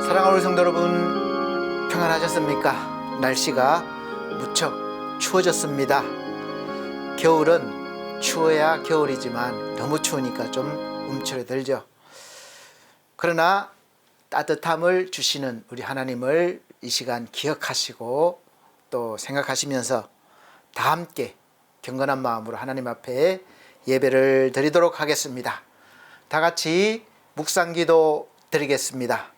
사랑하는 우리 성도 여러분, 평안하셨습니까? 날씨가 무척 추워졌습니다. 겨울은 추워야 겨울이지만 너무 추우니까 좀 움츠러들죠. 그러나 따뜻함을 주시는 우리 하나님을 이 시간 기억하시고 또 생각하시면서 다 함께 경건한 마음으로 하나님 앞에 예배를 드리도록 하겠습니다. 다 같이 묵상기도 드리겠습니다.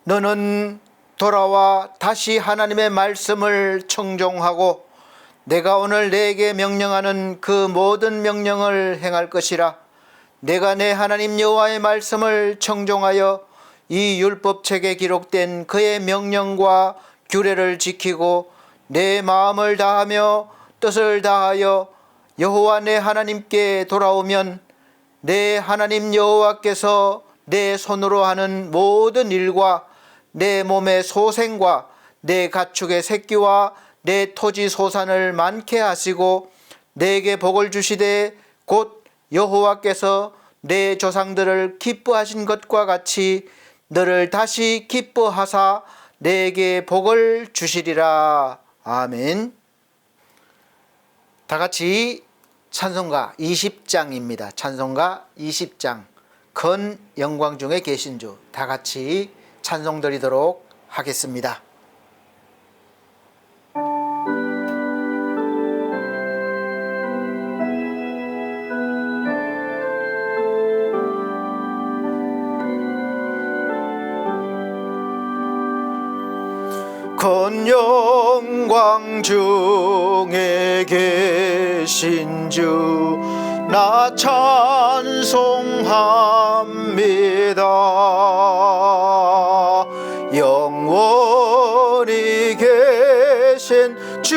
너는 돌아와 다시 하나님의 말씀을 청종하고 내가 오늘 내게 명령하는 그 모든 명령을 행할 것이라. 내가 내 하나님 여호와의 말씀을 청종하여 이 율법책에 기록된 그의 명령과 규례를 지키고 내 마음을 다하며 뜻을 다하여 여호와 내 하나님께 돌아오면 내 하나님 여호와께서 내 손으로 하는 모든 일과 내 몸의 소생과 내 가축의 새끼와 내 토지 소산을 많게 하시고 내게 복을 주시되 곧 여호와께서 내 조상들을 기뻐하신 것과 같이 너를 다시 기뻐하사 내게 복을 주시리라. 아멘. 다 같이 찬송가 20장입니다. 찬송가 20장. 건 영광 중에 계신 주. 다 같이 찬송 드리도록 하겠습니다. 건 영광 중에 계신 주 나 찬송합니다. 영원히 계신 주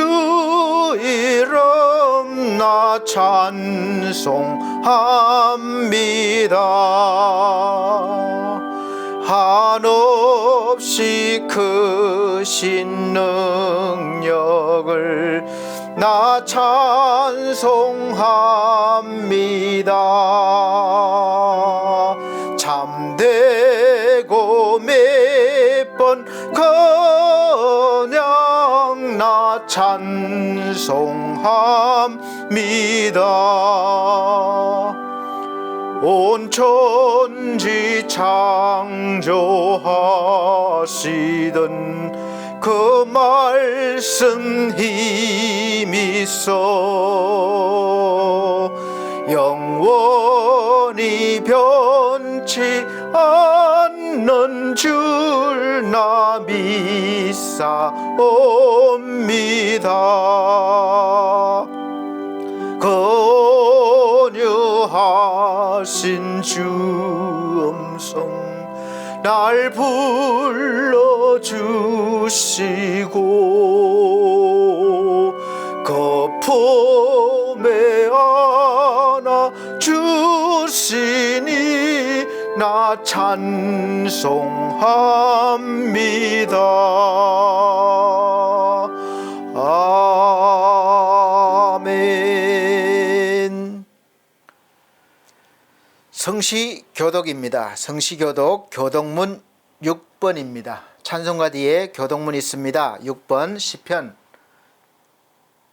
이름 나 찬송합니다. 한없이 크신 능력을 나 찬송합니다. 잠되고 몇 번 그냥 나 찬송합니다. 온 천지 창조하시던 그 말씀 힘 있어 영원히 변치 않는 줄 나 믿사옵니다. 거류하신 주 음성 날 불러주시고 거품에 안아 주시니 나 찬송합니다. 아멘. 성시교독입니다. 성시교독 교독문 6번입니다. 찬송가 뒤에 교독문이 있습니다. 6번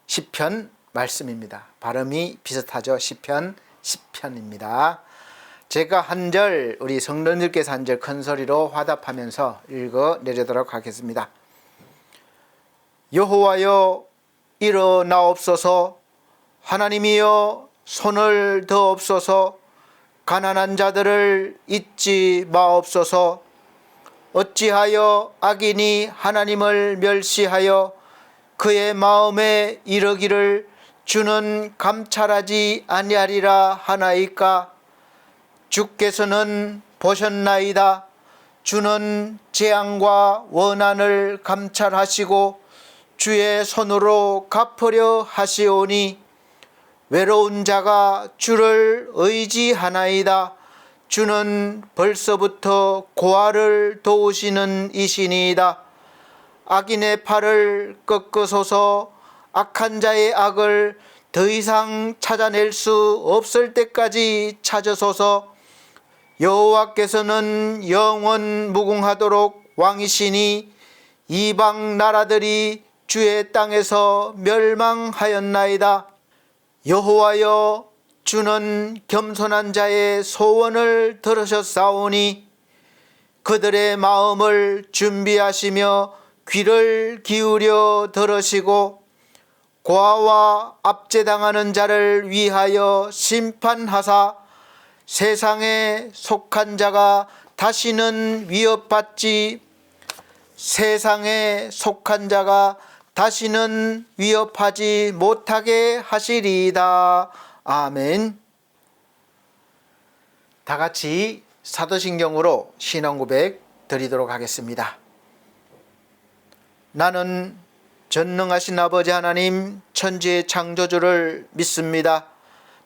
시편 말씀입니다. 발음이 비슷하죠. 시편 10편입니다. 제가 한 절, 우리 성도님들께서 한 절 큰 소리로 화답하면서 읽어 내리도록 하겠습니다. 여호와여 일어나옵소서. 하나님이여 손을 더옵소서. 가난한 자들을 잊지 마옵소서. 어찌하여 악인이 하나님을 멸시하여 그의 마음에 이르기를 주는 감찰하지 아니하리라 하나이까. 주께서는 보셨나이다. 주는 재앙과 원한을 감찰하시고 주의 손으로 갚으려 하시오니 외로운 자가 주를 의지하나이다. 주는 벌써부터 고아를 도우시는 이시니이다. 악인의 팔을 꺾으소서. 악한 자의 악을 더 이상 찾아낼 수 없을 때까지 찾으소서. 여호와께서는 영원 무궁하도록 왕이시니 이방 나라들이 주의 땅에서 멸망하였나이다. 여호와여 주는 겸손한 자의 소원을 들으셨사오니 그들의 마음을 준비하시며 귀를 기울여 들으시고 고아와 압제당하는 자를 위하여 심판하사 세상에 속한 자가 다시는 위협받지 위협하지 못하게 하시리이다. 아멘. 다 같이 사도신경으로 신앙고백 드리도록 하겠습니다. 나는 전능하신 아버지 하나님 천지의 창조주를 믿습니다.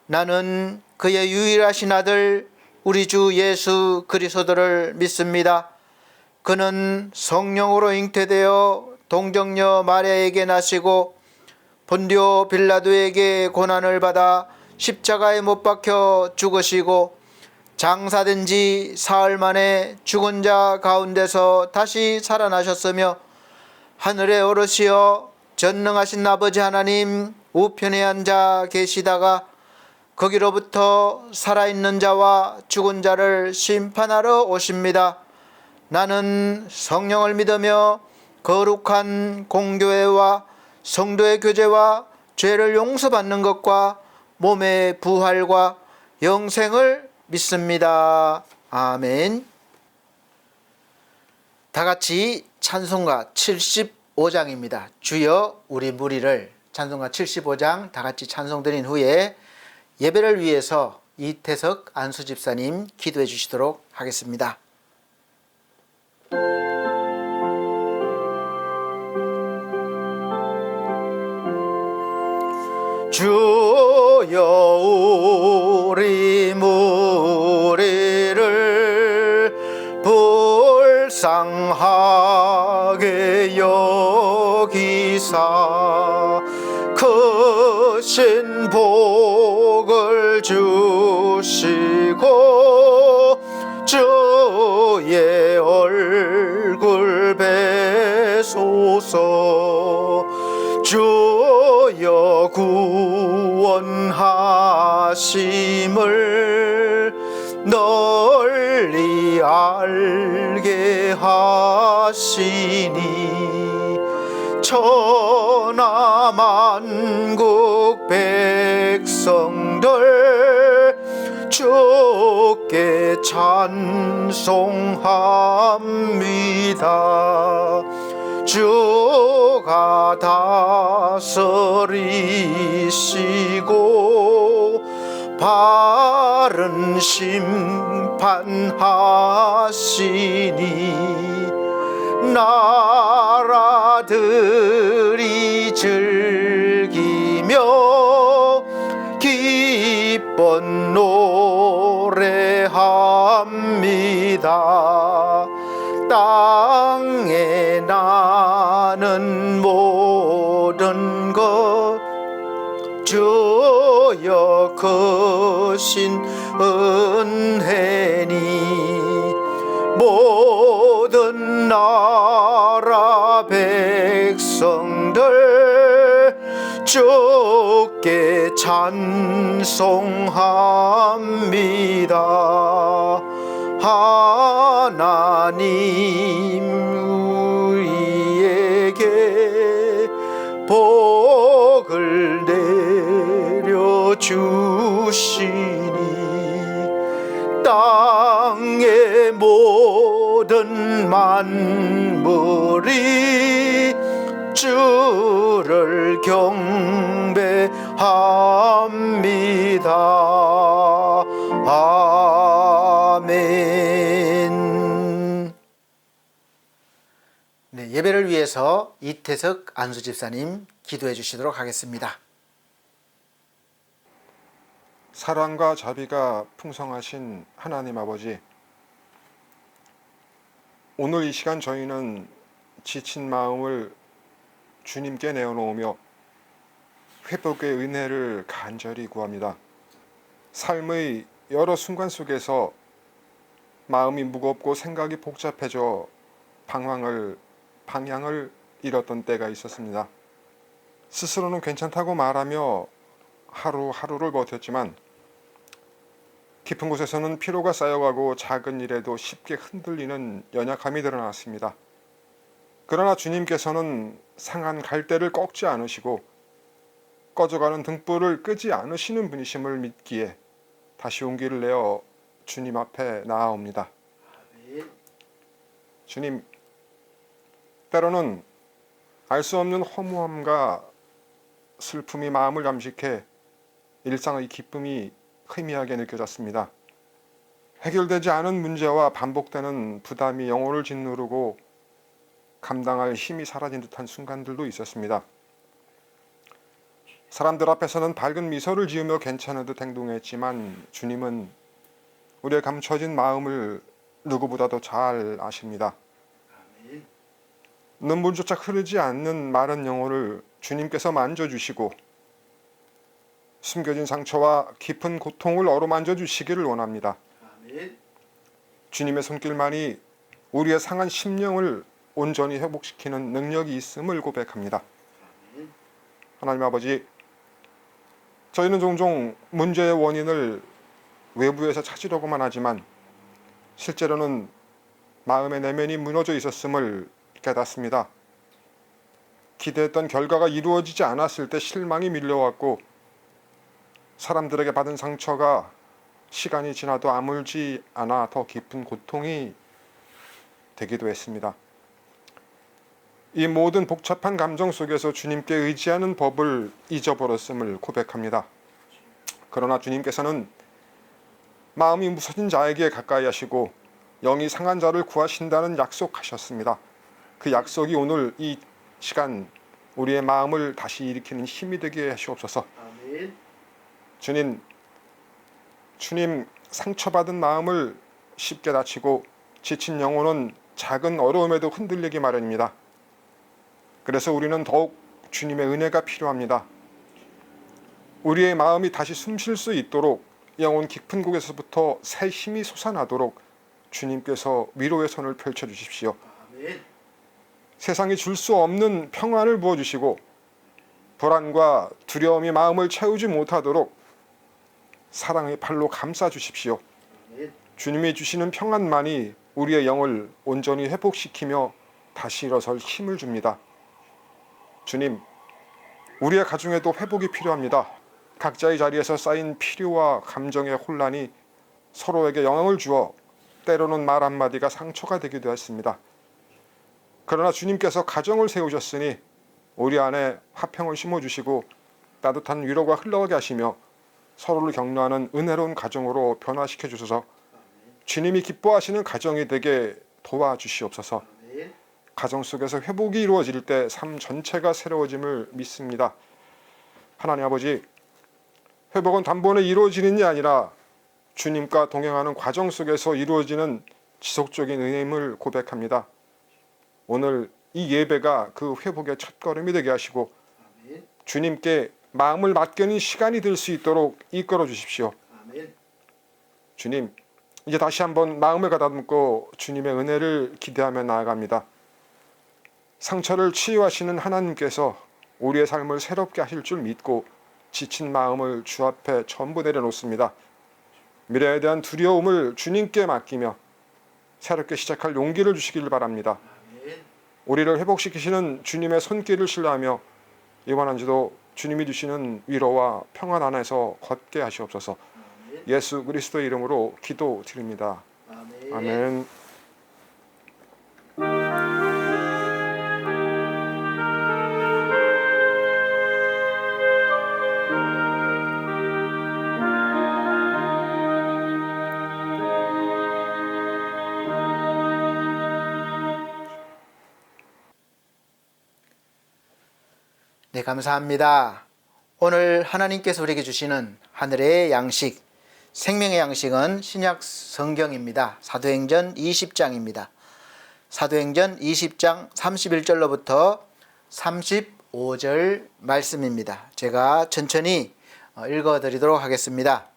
나는 그의 유일하신 아들 우리 주 예수 그리스도를 믿습니다. 그는 성령으로 잉태되어 동정녀 마리아에게 나시고 본디오 빌라도에게 고난을 받아 십자가에 못 박혀 죽으시고 장사된 지 사흘 만에 죽은 자 가운데서 다시 살아나셨으며 하늘에 오르시어 전능하신 아버지 하나님 우편에 앉아 계시다가 거기로부터 살아있는 자와 죽은 자를 심판하러 오십니다. 나는 성령을 믿으며 거룩한 공교회와 성도의 교제와 죄를 용서받는 것과 몸의 부활과 영생을 믿습니다. 아멘. 다 같이 찬송가 75장입니다. 주여 우리 무리를 찬송가 75장 다 같이 찬송 드린 후에 예배를 위해서 이태석 안수 집사님 기도해 주시도록 하겠습니다. 주여 우리 무리를 불쌍하게 여기사 크신 복을 주시고 주의 얼굴 뵈소서. 주여 구원하심을 널리 알게 하시니 천하만국 백성들 주께 찬송합니다. 주가 다스리시고 바른 심판하시니 나라들이 즐기며 기뻐 노래합니다. 땅에 나는 모든 것 주여 크신 은혜니 모든 나라 백성들 주께 찬송합니다. 하나님 우리에게 만물이 주를 경배합니다. 아멘. 네, 예배를 위해서 이태석 안수 집사님 기도해 주시도록 하겠습니다. 사랑과 자비가 풍성하신 하나님 아버지, 오늘 이 시간 저희는 지친 마음을 주님께 내어놓으며 회복의 은혜를 간절히 구합니다. 삶의 여러 순간 속에서 마음이 무겁고 생각이 복잡해져 방향을 잃었던 때가 있었습니다. 스스로는 괜찮다고 말하며 하루하루를 버텼지만 깊은 곳에서는 피로가 쌓여가고 작은 일에도 쉽게 흔들리는 연약함이 드러났습니다. 그러나 주님께서는 상한 갈대를 꺾지 않으시고 꺼져가는 등불을 끄지 않으시는 분이심을 믿기에 다시 용기를 내어 주님 앞에 나아옵니다. 주님, 때로는 알 수 없는 허무함과 슬픔이 마음을 잠식해 일상의 기쁨이 희미하게 느껴졌습니다. 해결되지 않은 문제와 반복되는 부담이 영혼을 짓누르고 감당할 힘이 사라진 듯한 순간들도 있었습니다. 사람들 앞에서는 밝은 미소를 지으며 괜찮은 듯 행동했지만 주님은 우리의 감춰진 마음을 누구보다도 잘 아십니다. 눈물조차 흐르지 않는 마른 영혼을 주님께서 만져주시고 숨겨진 상처와 깊은 고통을 어루만져 주시기를 원합니다. 주님의 손길만이 우리의 상한 심령을 온전히 회복시키는 능력이 있음을 고백합니다. 하나님 아버지, 저희는 종종 문제의 원인을 외부에서 찾으려고만 하지만 실제로는 마음의 내면이 무너져 있었음을 깨닫습니다. 기대했던 결과가 이루어지지 않았을 때 실망이 밀려왔고 사람들에게 받은 상처가 시간이 지나도 아물지 않아 더 깊은 고통이 되기도 했습니다. 이 모든 복잡한 감정 속에서 주님께 의지하는 법을 잊어버렸음을 고백합니다. 그러나 주님께서는 마음이 무서진 자에게 가까이 하시고 영이 상한 자를 구하신다는 약속하셨습니다. 그 약속이 오늘 이 시간 우리의 마음을 다시 일으키는 힘이 되게 하시옵소서. 주님 상처받은 마음을 쉽게 다치고 지친 영혼은 작은 어려움에도 흔들리기 마련입니다. 그래서 우리는 더욱 주님의 은혜가 필요합니다. 우리의 마음이 다시 숨쉴 수 있도록 영혼 깊은 곳에서부터 새 힘이 솟아나도록 주님께서 위로의 손을 펼쳐주십시오. 세상이 줄 수 없는 평안을 부어주시고 불안과 두려움이 마음을 채우지 못하도록 사랑의 팔로 감싸주십시오. 주님이 주시는 평안만이 우리의 영을 온전히 회복시키며 다시 일어설 힘을 줍니다. 주님, 우리의 가정에도 회복이 필요합니다. 각자의 자리에서 쌓인 필요와 감정의 혼란이 서로에게 영향을 주어 때로는 말 한마디가 상처가 되기도 했습니다. 그러나 주님께서 가정을 세우셨으니 우리 안에 화평을 심어주시고 따뜻한 위로가 흘러가게 하시며 서로를 격려하는 은혜로운 가정으로 변화시켜 주셔서 주님이 기뻐하시는 가정이 되게 도와주시옵소서. 가정 속에서 회복이 이루어질 때 삶 전체가 새로워짐을 믿습니다. 하나님 아버지, 회복은 단번에 이루어지는 게 아니라 주님과 동행하는 과정 속에서 이루어지는 지속적인 은혜임을 고백합니다. 오늘 이 예배가 그 회복의 첫걸음이 되게 하시고 주님께 마음을 맡기는 시간이 될 수 있도록 이끌어 주십시오. 주님, 이제 다시 한번 마음을 가다듬고 주님의 은혜를 기대하며 나아갑니다. 상처를 치유하시는 하나님께서 우리의 삶을 새롭게 하실 줄 믿고 지친 마음을 주 앞에 전부 내려놓습니다. 미래에 대한 두려움을 주님께 맡기며 새롭게 시작할 용기를 주시기를 바랍니다. 우리를 회복시키시는 주님의 손길을 신뢰하며 이번 한 주도 주님이 주시는 위로와 평안 안에서 걷게 하시옵소서. 예수 그리스도의 이름으로 기도드립니다. 아멘. 네, 감사합니다. 오늘 하나님께서 우리에게 주시는 하늘의 양식, 생명의 양식은 신약 성경입니다. 사도행전 20장입니다. 사도행전 20장 31절로부터 35절 말씀입니다. 제가 천천히 읽어드리도록 하겠습니다.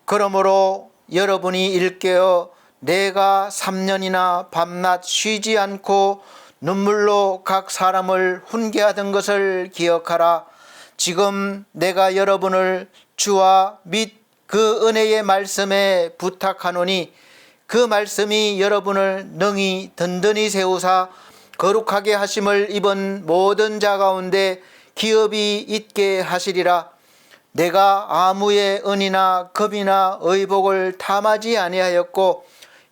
그러므로 여러분이 일깨어 내가 3년이나 밤낮 쉬지 않고 눈물로 각 사람을 훈계하던 것을 기억하라. 지금 내가 여러분을 주와 및 그 은혜의 말씀에 부탁하노니 그 말씀이 여러분을 능히 든든히 세우사 거룩하게 하심을 입은 모든 자 가운데 기업이 있게 하시리라. 내가 아무의 은이나 급이나 의복을 탐하지 아니하였고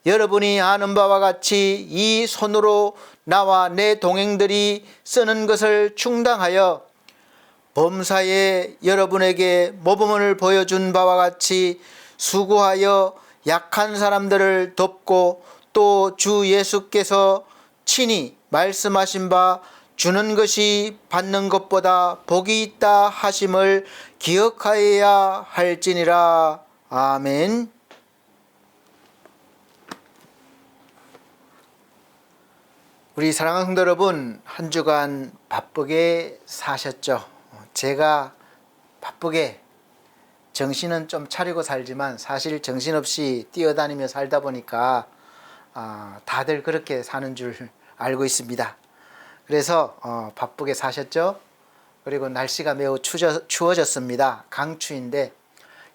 여러분이 아는 바와 같이 이 손으로 나와 내 동행들이 쓰는 것을 충당하여 범사에 여러분에게 모범을 보여준 바와 같이 수고하여 약한 사람들을 돕고 또 주 예수께서 친히 말씀하신 바 주는 것이 받는 것보다 복이 있다 하심을 기억하여야 할지니라. 아멘. 우리 사랑하는 성도 여러분, 한 주간 바쁘게 사셨죠? 제가 바쁘게 정신은 좀 차리고 살지만 사실 정신없이 뛰어다니며 살다 보니까 다들 그렇게 사는 줄 알고 있습니다. 그래서 바쁘게 사셨죠? 그리고 날씨가 매우 추워졌습니다. 강추위인데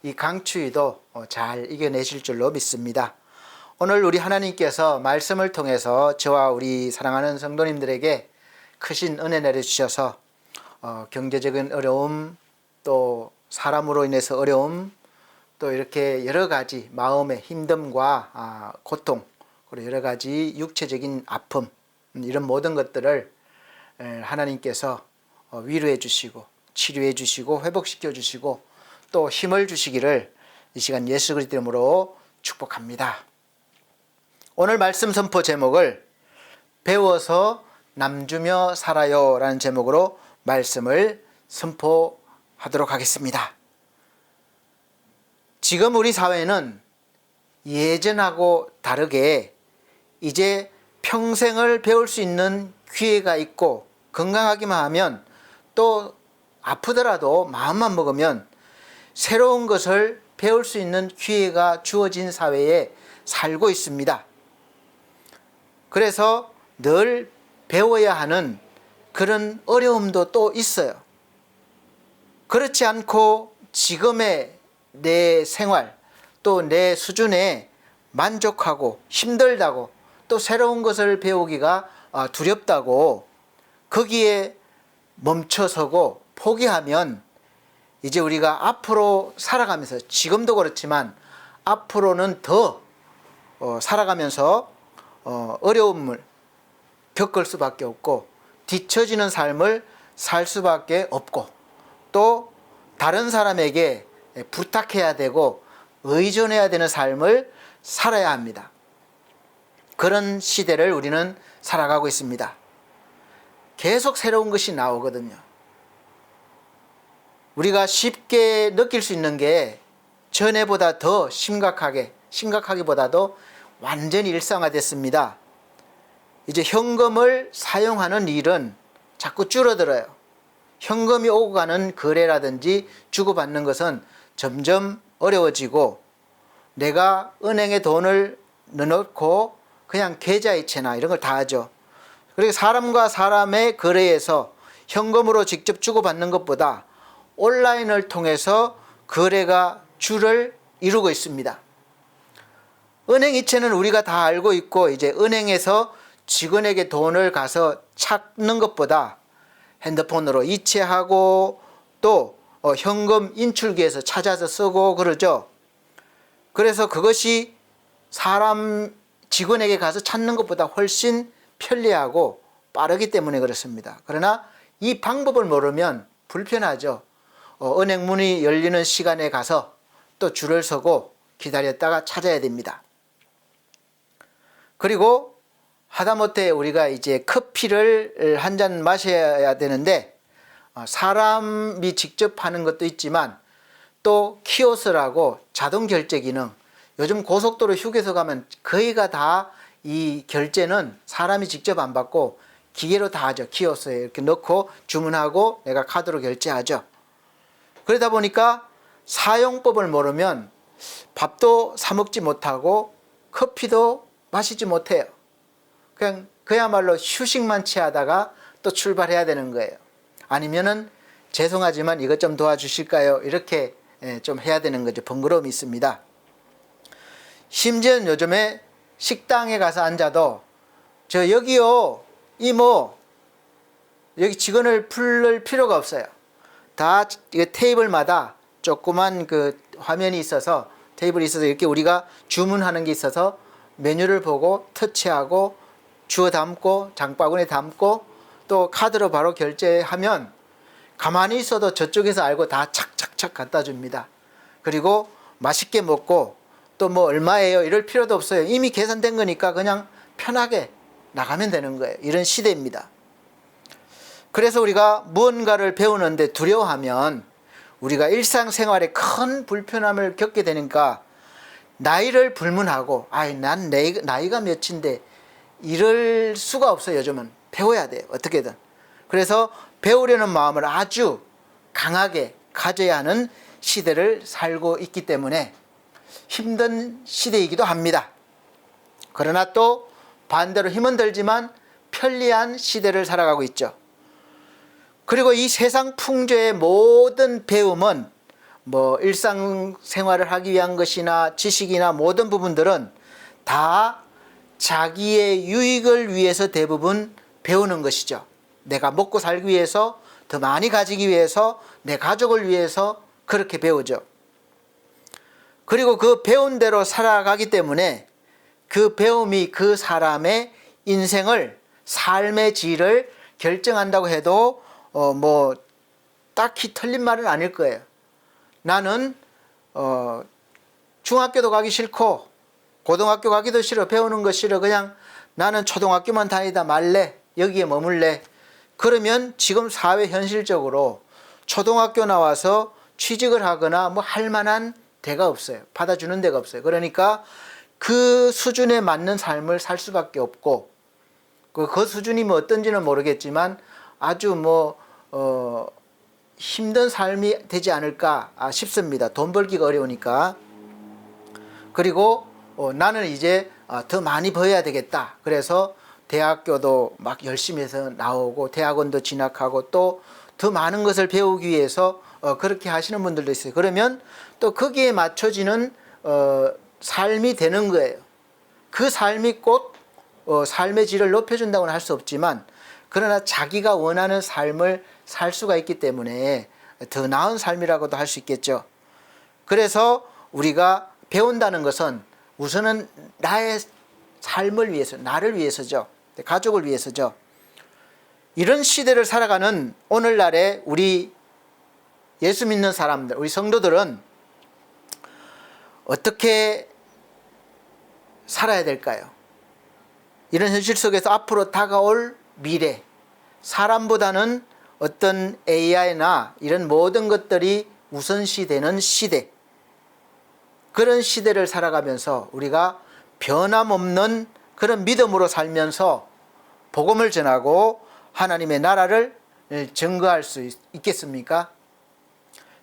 이 강추위도 잘 이겨내실 줄로 믿습니다. 오늘 우리 하나님께서 말씀을 통해서 저와 우리 사랑하는 성도님들에게 크신 은혜 내려주셔서 경제적인 어려움, 또 사람으로 인해서 어려움, 또 이렇게 여러 가지 마음의 힘듦과 고통, 그리고 여러 가지 육체적인 아픔, 이런 모든 것들을 하나님께서 위로해 주시고 치료해 주시고 회복시켜 주시고 또 힘을 주시기를 이 시간 예수 그리스도 이름으로 축복합니다. 오늘 말씀 선포 제목을 배워서 남주며 살아요 라는 제목으로 말씀을 선포하도록 하겠습니다. 지금 우리 사회는 예전하고 다르게 이제 평생을 배울 수 있는 기회가 있고 건강하기만 하면 또 아프더라도 마음만 먹으면 새로운 것을 배울 수 있는 기회가 주어진 사회에 살고 있습니다. 그래서 늘 배워야 하는 그런 어려움도 또 있어요. 그렇지 않고 지금의 내 생활 또 내 수준에 만족하고 힘들다고 또 새로운 것을 배우기가 두렵다고 거기에 멈춰서고 포기하면 이제 우리가 앞으로 살아가면서 지금도 그렇지만 앞으로는 더 살아가면서 어려움을 겪을 수밖에 없고 뒤처지는 삶을 살 수밖에 없고 또 다른 사람에게 부탁해야 되고 의존해야 되는 삶을 살아야 합니다. 그런 시대를 우리는 살아가고 있습니다. 계속 새로운 것이 나오거든요. 우리가 쉽게 느낄 수 있는 게 전에보다 더 심각하기보다도 완전히 일상화됐습니다. 이제 현금을 사용하는 일은 자꾸 줄어들어요. 현금이 오고 가는 거래라든지 주고받는 것은 점점 어려워지고 내가 은행에 돈을 넣어놓고 그냥 계좌이체나 이런 걸 다 하죠. 그리고 사람과 사람의 거래에서 현금으로 직접 주고받는 것보다 온라인을 통해서 거래가 주를 이루고 있습니다. 은행 이체는 우리가 다 알고 있고 이제 은행에서 직원에게 돈을 가서 찾는 것보다 핸드폰으로 이체하고 또 현금 인출기에서 찾아서 쓰고 그러죠. 그래서 그것이 사람 직원에게 가서 찾는 것보다 훨씬 편리하고 빠르기 때문에 그렇습니다. 그러나 이 방법을 모르면 불편하죠. 은행 문이 열리는 시간에 가서 또 줄을 서고 기다렸다가 찾아야 됩니다. 그리고 하다못해 우리가 이제 커피를 한 잔 마셔야 되는데 사람이 직접 하는 것도 있지만 또 키오스라고 자동 결제 기능, 요즘 고속도로 휴게소 가면 거의가 다 이 결제는 사람이 직접 안 받고 기계로 다 하죠. 키오스에 이렇게 넣고 주문하고 내가 카드로 결제하죠. 그러다 보니까 사용법을 모르면 밥도 사 먹지 못하고 커피도 마시지 못해요. 그냥 그야말로 휴식만 취하다가 또 출발해야 되는 거예요. 아니면은 죄송하지만 이것 좀 도와주실까요? 이렇게 좀 해야 되는 거죠. 번거로움이 있습니다. 심지어는 요즘에 식당에 가서 앉아도 저 여기요 이모 여기 직원을 부를 필요가 없어요. 다 테이블마다 조그만 그 화면이 있어서 테이블이 있어서 이렇게 우리가 주문하는 게 있어서 메뉴를 보고 터치하고 주워 담고 장바구니에 담고 또 카드로 바로 결제하면 가만히 있어도 저쪽에서 알고 다 착착착 갖다 줍니다. 그리고 맛있게 먹고 또 뭐 얼마예요 이럴 필요도 없어요. 이미 계산된 거니까 그냥 편하게 나가면 되는 거예요. 이런 시대입니다. 그래서 우리가 무언가를 배우는데 두려워하면 우리가 일상생활에 큰 불편함을 겪게 되니까 나이를 불문하고 난 나이가 몇인데 이럴 수가 없어요. 요즘은 배워야 돼요. 어떻게든. 그래서 배우려는 마음을 아주 강하게 가져야 하는 시대를 살고 있기 때문에 힘든 시대이기도 합니다. 그러나 또 반대로 힘은 들지만 편리한 시대를 살아가고 있죠. 그리고 이 세상 풍조의 모든 배움은 뭐 일상생활을 하기 위한 것이나 지식이나 모든 부분들은 다 자기의 유익을 위해서 대부분 배우는 것이죠. 내가 먹고 살기 위해서, 더 많이 가지기 위해서, 내 가족을 위해서 그렇게 배우죠. 그리고 그 배운 대로 살아가기 때문에 그 배움이 그 사람의 인생을, 삶의 질을 결정한다고 해도 뭐 딱히 틀린 말은 아닐 거예요. 나는 중학교도 가기 싫고 고등학교 가기도 싫어, 배우는 거 싫어, 그냥 나는 초등학교만 다니다 말래, 여기에 머물래. 그러면 지금 사회 현실적으로 초등학교 나와서 취직을 하거나 뭐 할 만한 데가 없어요. 받아주는 데가 없어요. 그러니까 그 수준에 맞는 삶을 살 수밖에 없고 그 수준이 뭐 어떤지는 모르겠지만 아주 힘든 삶이 되지 않을까 싶습니다. 돈 벌기가 어려우니까. 그리고 나는 이제 더 많이 벌어야 되겠다. 그래서 대학교도 막 열심히 해서 나오고 대학원도 진학하고 또 더 많은 것을 배우기 위해서 그렇게 하시는 분들도 있어요. 그러면 또 거기에 맞춰지는 삶이 되는 거예요. 그 삶이 꼭 삶의 질을 높여준다고는 할 수 없지만 그러나 자기가 원하는 삶을 살 수가 있기 때문에 더 나은 삶이라고도 할 수 있겠죠. 그래서 우리가 배운다는 것은 우선은 나의 삶을 위해서, 나를 위해서죠. 가족을 위해서죠. 이런 시대를 살아가는 오늘날의 우리 예수 믿는 사람들, 우리 성도들은 어떻게 살아야 될까요? 이런 현실 속에서 앞으로 다가올 미래, 사람보다는 어떤 AI나 이런 모든 것들이 우선시되는 시대, 그런 시대를 살아가면서 우리가 변함없는 그런 믿음으로 살면서 복음을 전하고 하나님의 나라를 증거할 수 있겠습니까?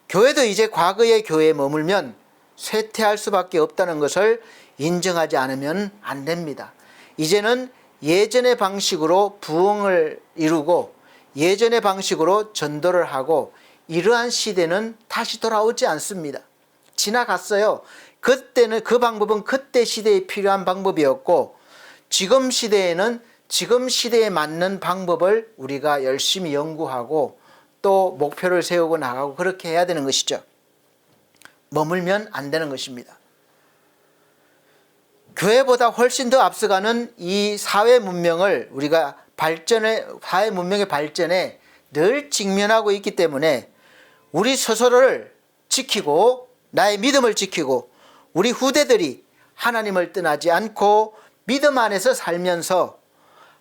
교회도 이제 과거의 교회에 머물면 쇠퇴할 수밖에 없다는 것을 인정하지 않으면 안 됩니다. 이제는 예전의 방식으로 부흥을 이루고 예전의 방식으로 전도를 하고 이러한 시대는 다시 돌아오지 않습니다. 지나갔어요. 그때는 그 방법은 그때 시대에 필요한 방법이었고 지금 시대에는 지금 시대에 맞는 방법을 우리가 열심히 연구하고 또 목표를 세우고 나가고 그렇게 해야 되는 것이죠. 머물면 안 되는 것입니다. 교회보다 훨씬 더 앞서가는 이 사회 문명을 우리가 사회 문명의 발전에 늘 직면하고 있기 때문에 우리 스스로를 지키고 나의 믿음을 지키고 우리 후대들이 하나님을 떠나지 않고 믿음 안에서 살면서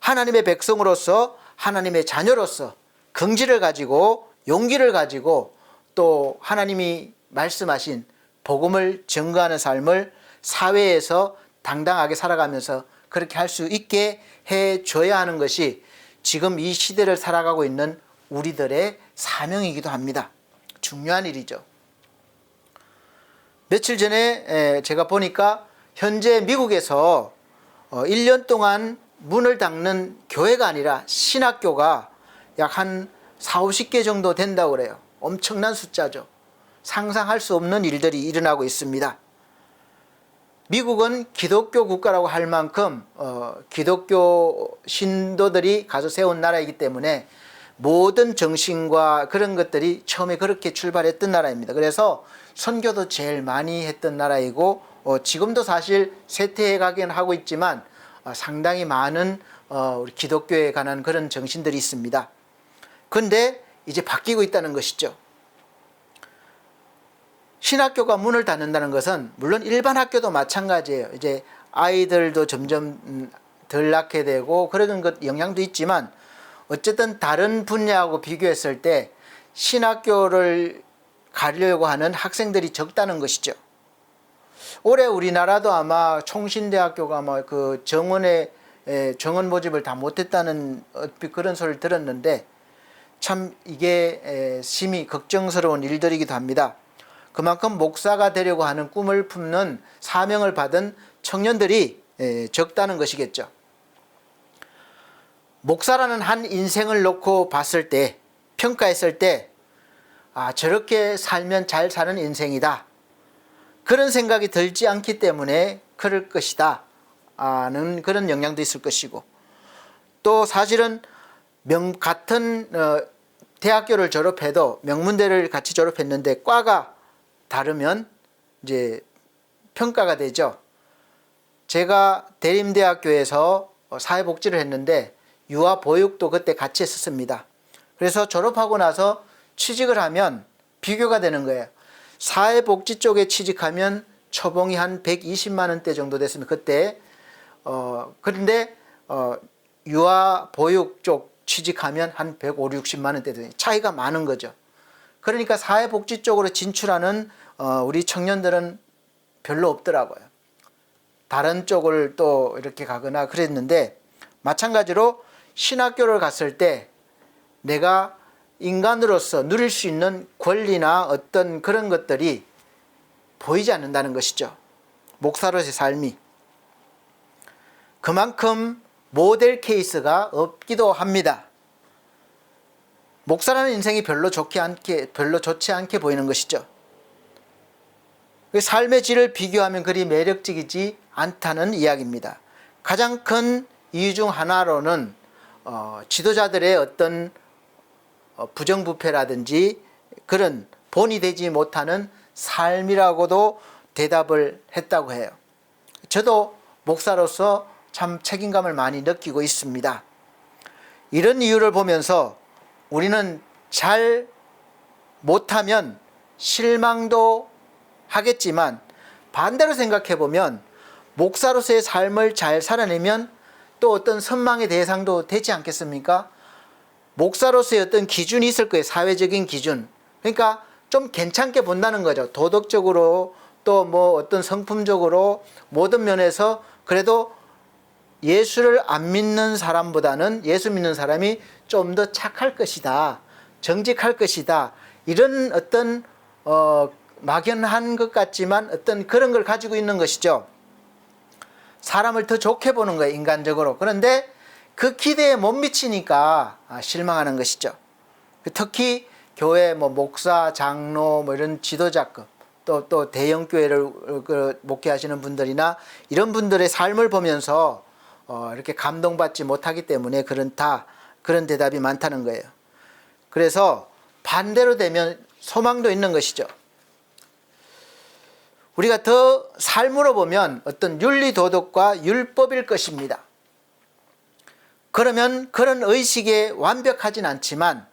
하나님의 백성으로서 하나님의 자녀로서 긍지를 가지고 용기를 가지고 또 하나님이 말씀하신 복음을 증거하는 삶을 사회에서 당당하게 살아가면서 그렇게 할 수 있게 해줘야 하는 것이 지금 이 시대를 살아가고 있는 우리들의 사명이기도 합니다. 중요한 일이죠. 며칠 전에 제가 보니까 현재 미국에서 1년 동안 문을 닫는 교회가 아니라 신학교가 약 한 40-50개 정도 된다고 그래요. 엄청난 숫자죠. 상상할 수 없는 일들이 일어나고 있습니다. 미국은 기독교 국가라고 할 만큼 기독교 신도들이 가서 세운 나라이기 때문에 모든 정신과 그런 것들이 처음에 그렇게 출발했던 나라입니다. 그래서 선교도 제일 많이 했던 나라이고 지금도 사실 쇠퇴해 가긴 하고 있지만 상당히 많은 우리 기독교에 관한 그런 정신들이 있습니다. 그런데 이제 바뀌고 있다는 것이죠. 신학교가 문을 닫는다는 것은 물론 일반 학교도 마찬가지예요. 이제 아이들도 점점 덜 낳게 되고 그런 것 영향도 있지만 어쨌든 다른 분야하고 비교했을 때 신학교를 가려고 하는 학생들이 적다는 것이죠. 올해 우리나라도 아마 총신대학교가 아마 그 정원 모집을 다 못했다는 그런 소리를 들었는데 참 이게 심히 걱정스러운 일들이기도 합니다. 그만큼 목사가 되려고 하는 꿈을 품는 사명을 받은 청년들이 적다는 것이겠죠. 목사라는 한 인생을 놓고 봤을 때, 평가했을 때, 저렇게 살면 잘 사는 인생이다. 그런 생각이 들지 않기 때문에 그럴 것이다. 는 그런 영향도 있을 것이고, 또 사실은 같은 대학교를 졸업해도 명문대를 같이 졸업했는데 과가 다르면 이제 평가가 되죠. 제가 대림대학교에서 사회복지를 했는데 유아보육도 그때 같이 했었습니다. 그래서 졸업하고 나서 취직을 하면 비교가 되는 거예요. 사회복지 쪽에 취직하면 초봉이 한 120만 원대 정도 됐으면 그때 그런데 유아보육 쪽 취직하면 한 150, 60만 원대 되는 차이가 많은 거죠. 그러니까 사회복지 쪽으로 진출하는 우리 청년들은 별로 없더라고요. 다른 쪽을 또 이렇게 가거나 그랬는데 마찬가지로 신학교를 갔을 때 내가 인간으로서 누릴 수 있는 권리나 어떤 그런 것들이 보이지 않는다는 것이죠. 목사로서의 삶이. 그만큼 모델 케이스가 없기도 합니다. 목사라는 인생이 별로 좋지 않게 보이는 것이죠. 삶의 질을 비교하면 그리 매력적이지 않다는 이야기입니다. 가장 큰 이유 중 하나로는 지도자들의 어떤 부정부패라든지 그런 본이 되지 못하는 삶이라고도 대답을 했다고 해요. 저도 목사로서 참 책임감을 많이 느끼고 있습니다. 이런 이유를 보면서 우리는 잘 못하면 실망도 하겠지만 반대로 생각해 보면 목사로서의 삶을 잘 살아내면 또 어떤 선망의 대상도 되지 않겠습니까? 목사로서의 어떤 기준이 있을 거예요. 사회적인 기준. 그러니까 좀 괜찮게 본다는 거죠. 도덕적으로 또 뭐 어떤 성품적으로 모든 면에서 그래도 예수를 안 믿는 사람보다는 예수 믿는 사람이 좀 더 착할 것이다. 정직할 것이다. 이런 어떤 막연한 것 같지만 어떤 그런 걸 가지고 있는 것이죠. 사람을 더 좋게 보는 거예요. 인간적으로. 그런데 그 기대에 못 미치니까 실망하는 것이죠. 특히 교회 목사, 장로 이런 지도자급 또 대형 교회를 목회하시는 분들이나 이런 분들의 삶을 보면서 이렇게 감동받지 못하기 때문에 그런 대답이 많다는 거예요. 그래서 반대로 되면 소망도 있는 것이죠. 우리가 더 삶으로 보면 어떤 윤리도덕과 율법일 것입니다. 그러면 그런 의식에 완벽하진 않지만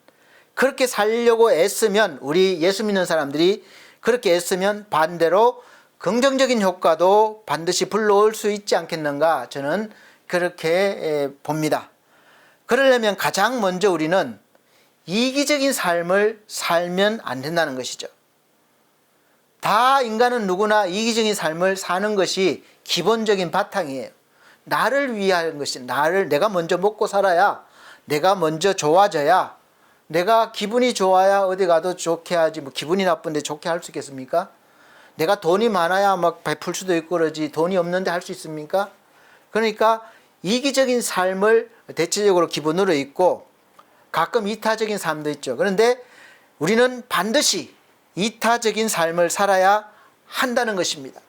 그렇게 살려고 애쓰면, 우리 예수 믿는 사람들이 그렇게 애쓰면 반대로 긍정적인 효과도 반드시 불러올 수 있지 않겠는가, 저는 그렇게 봅니다. 그러려면 가장 먼저 우리는 이기적인 삶을 살면 안 된다는 것이죠. 다 인간은 누구나 이기적인 삶을 사는 것이 기본적인 바탕이에요. 나를 위한 것이, 내가 먼저 먹고 살아야, 내가 먼저 좋아져야, 내가 기분이 좋아야 어디 가도 좋게 하지, 뭐 기분이 나쁜데 좋게 할 수 있겠습니까? 내가 돈이 많아야 막 베풀 수도 있고 그러지, 돈이 없는데 할 수 있습니까? 그러니까 이기적인 삶을 대체적으로 기본으로 있고 가끔 이타적인 삶도 있죠. 그런데 우리는 반드시 이타적인 삶을 살아야 한다는 것입니다.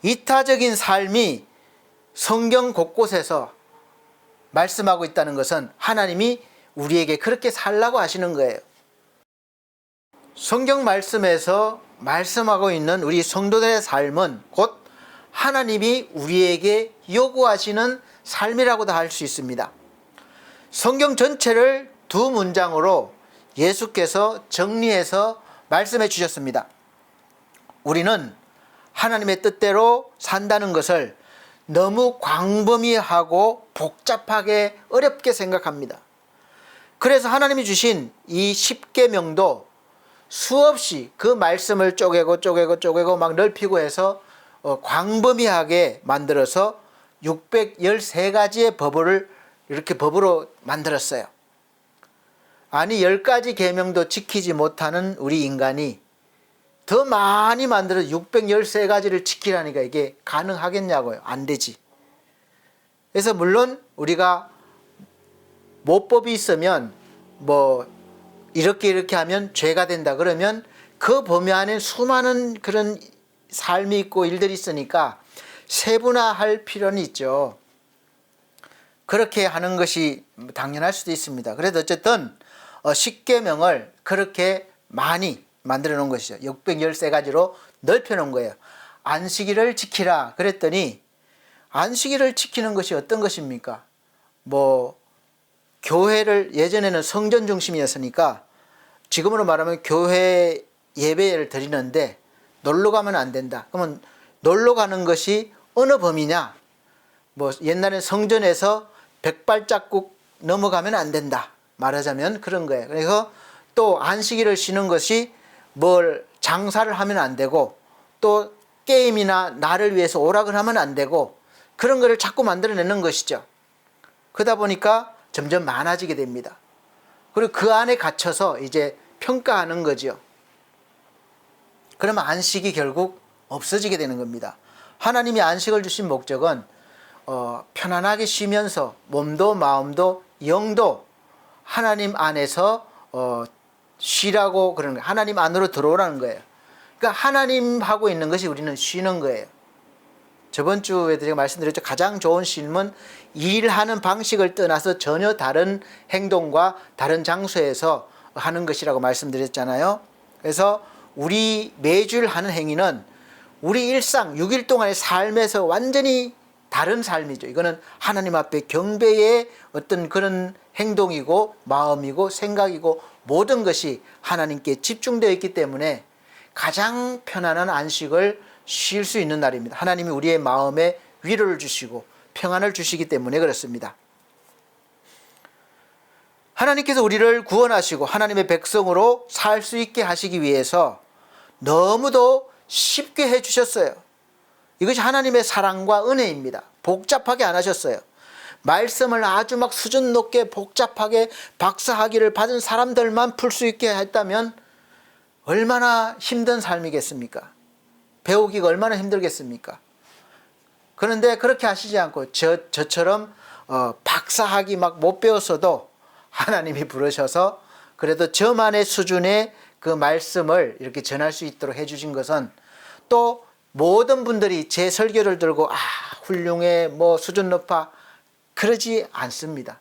이타적인 삶이 성경 곳곳에서 말씀하고 있다는 것은 하나님이 우리에게 그렇게 살라고 하시는 거예요. 성경 말씀에서 말씀하고 있는 우리 성도들의 삶은 곧 하나님이 우리에게 요구하시는 삶이라고도 할 수 있습니다. 성경 전체를 두 문장으로 예수께서 정리해서 말씀해 주셨습니다. 우리는 하나님의 뜻대로 산다는 것을 너무 광범위하고 복잡하게 어렵게 생각합니다. 그래서 하나님이 주신 이 십계명도 수없이 그 말씀을 쪼개고 막 넓히고 해서 광범위하게 만들어서 613가지의 법을 이렇게 법으로 만들었어요. 아니 10가지 계명도 지키지 못하는 우리 인간이 더 많이 만들어 613가지를 지키라니까 이게 가능하겠냐고요. 안 되지. 그래서 물론 우리가 모법이 있으면 뭐 이렇게 하면 죄가 된다 그러면 그 범위 안에 수많은 그런 삶이 있고 일들이 있으니까 세분화할 필요는 있죠. 그렇게 하는 것이 당연할 수도 있습니다. 그래도 어쨌든 십계명을 그렇게 많이 만들어 놓은 것이죠. 613가지로 넓혀 놓은 거예요. 안식일을 지키라 그랬더니 안식일을 지키는 것이 어떤 것입니까? 뭐 교회를, 예전에는 성전 중심이었으니까 지금으로 말하면 교회 예배를 드리는데 놀러 가면 안 된다. 그러면 놀러 가는 것이 어느 범위냐? 뭐 옛날에 성전에서 100발자국 넘어가면 안 된다. 말하자면 그런 거예요. 그래서 또 안식일을 쉬는 것이 뭘 장사를 하면 안 되고 또 게임이나 나를 위해서 오락을 하면 안 되고 그런 거를 자꾸 만들어내는 것이죠. 그러다 보니까 점점 많아지게 됩니다. 그리고 그 안에 갇혀서 이제 평가하는 거죠. 그러면 안식이 결국 없어지게 되는 겁니다. 하나님이 안식을 주신 목적은 편안하게 쉬면서 몸도 마음도 영도 하나님 안에서 쉬라고 그러는 거예요. 하나님 안으로 들어오라는 거예요. 그러니까 하나님 하고 있는 것이 우리는 쉬는 거예요. 저번 주에도 제가 말씀드렸죠. 가장 좋은 쉼은 일하는 방식을 떠나서 전혀 다른 행동과 다른 장소에서 하는 것이라고 말씀드렸잖아요. 그래서 우리 매주일 하는 행위는 우리 일상 6일 동안의 삶에서 완전히 다른 삶이죠. 이거는 하나님 앞에 경배의 어떤 그런 행동이고 마음이고 생각이고 모든 것이 하나님께 집중되어 있기 때문에 가장 편안한 안식을 쉴 수 있는 날입니다. 하나님이 우리의 마음에 위로를 주시고 평안을 주시기 때문에 그렇습니다. 하나님께서 우리를 구원하시고 하나님의 백성으로 살 수 있게 하시기 위해서 너무도 쉽게 해주셨어요. 이것이 하나님의 사랑과 은혜입니다. 복잡하게 안 하셨어요. 말씀을 아주 막 수준 높게 복잡하게 박사학위를 받은 사람들만 풀 수 있게 했다면 얼마나 힘든 삶이겠습니까? 배우기가 얼마나 힘들겠습니까? 그런데 그렇게 하시지 않고 저처럼 박사학위 막 못 배웠어도 하나님이 부르셔서 그래도 저만의 수준의 그 말씀을 이렇게 전할 수 있도록 해주신 것은 또 모든 분들이 제 설교를 들고 훌륭해 뭐 수준 높아 그러지 않습니다.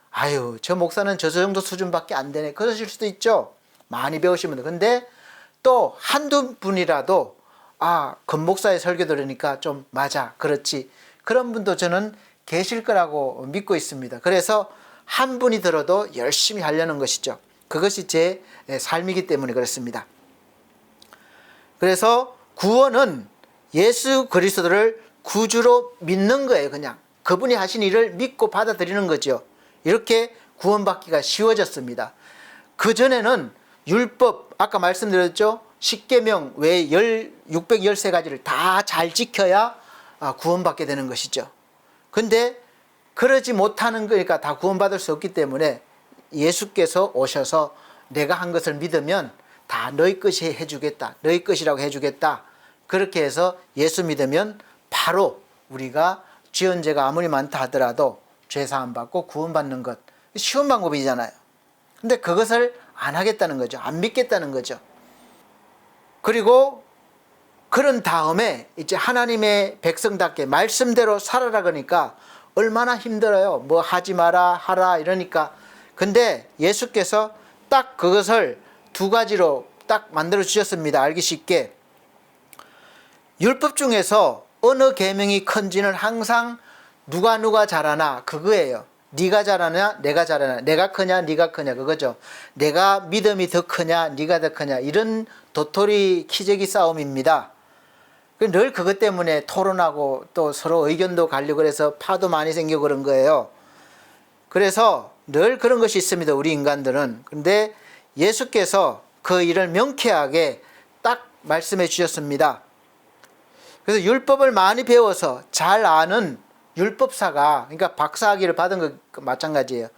아유 저 목사는 저 정도 수준밖에 안 되네 그러실 수도 있죠. 많이 배우신 분들. 근데 또 한두 분이라도 건목사의 설교 들으니까 좀 맞아, 그렇지, 그런 분도 저는 계실 거라고 믿고 있습니다. 그래서 한 분이 들어도 열심히 하려는 것이죠. 그것이 제 삶이기 때문에 그렇습니다. 그래서 구원은 예수 그리스도를 구주로 믿는 거예요. 그냥 그분이 하신 일을 믿고 받아들이는 거죠. 이렇게 구원받기가 쉬워졌습니다. 그전에는 율법, 아까 말씀드렸죠, 십계명 외에 613가지를 다 잘 지켜야 구원받게 되는 것이죠. 근데 그러지 못하는 거니까 다 구원받을 수 없기 때문에 예수께서 오셔서 내가 한 것을 믿으면 다 너희 것이 해주겠다, 너희 것이라고 해주겠다, 그렇게 해서 예수 믿으면 바로 우리가 지은 죄가 아무리 많다 하더라도 죄사함 받고 구원받는 것, 쉬운 방법이잖아요. 근데 그것을 안 하겠다는 거죠. 안 믿겠다는 거죠. 그리고 그런 다음에 이제 하나님의 백성답게 말씀대로 살아라 그러니까 얼마나 힘들어요. 뭐 하지 마라, 하라 이러니까. 근데 예수께서 딱 그것을 두 가지로 딱 만들어 주셨습니다. 알기 쉽게. 율법 중에서 어느 계명이 큰지는 항상 누가 잘하나 그거예요. 네가 잘하냐, 내가 잘하냐, 내가 크냐, 네가 크냐, 그거죠. 내가 믿음이 더 크냐, 네가 더 크냐, 이런 도토리 키재기 싸움입니다. 늘 그것 때문에 토론하고 또 서로 의견도 갈리고 그래서 파도 많이 생기고 그런 거예요. 그래서 늘 그런 것이 있습니다, 우리 인간들은. 근데 예수께서 그 일을 명쾌하게 딱 말씀해 주셨습니다. 그래서 율법을 많이 배워서 잘 아는 율법사가, 그러니까 박사학위를 받은 것 마찬가지예요.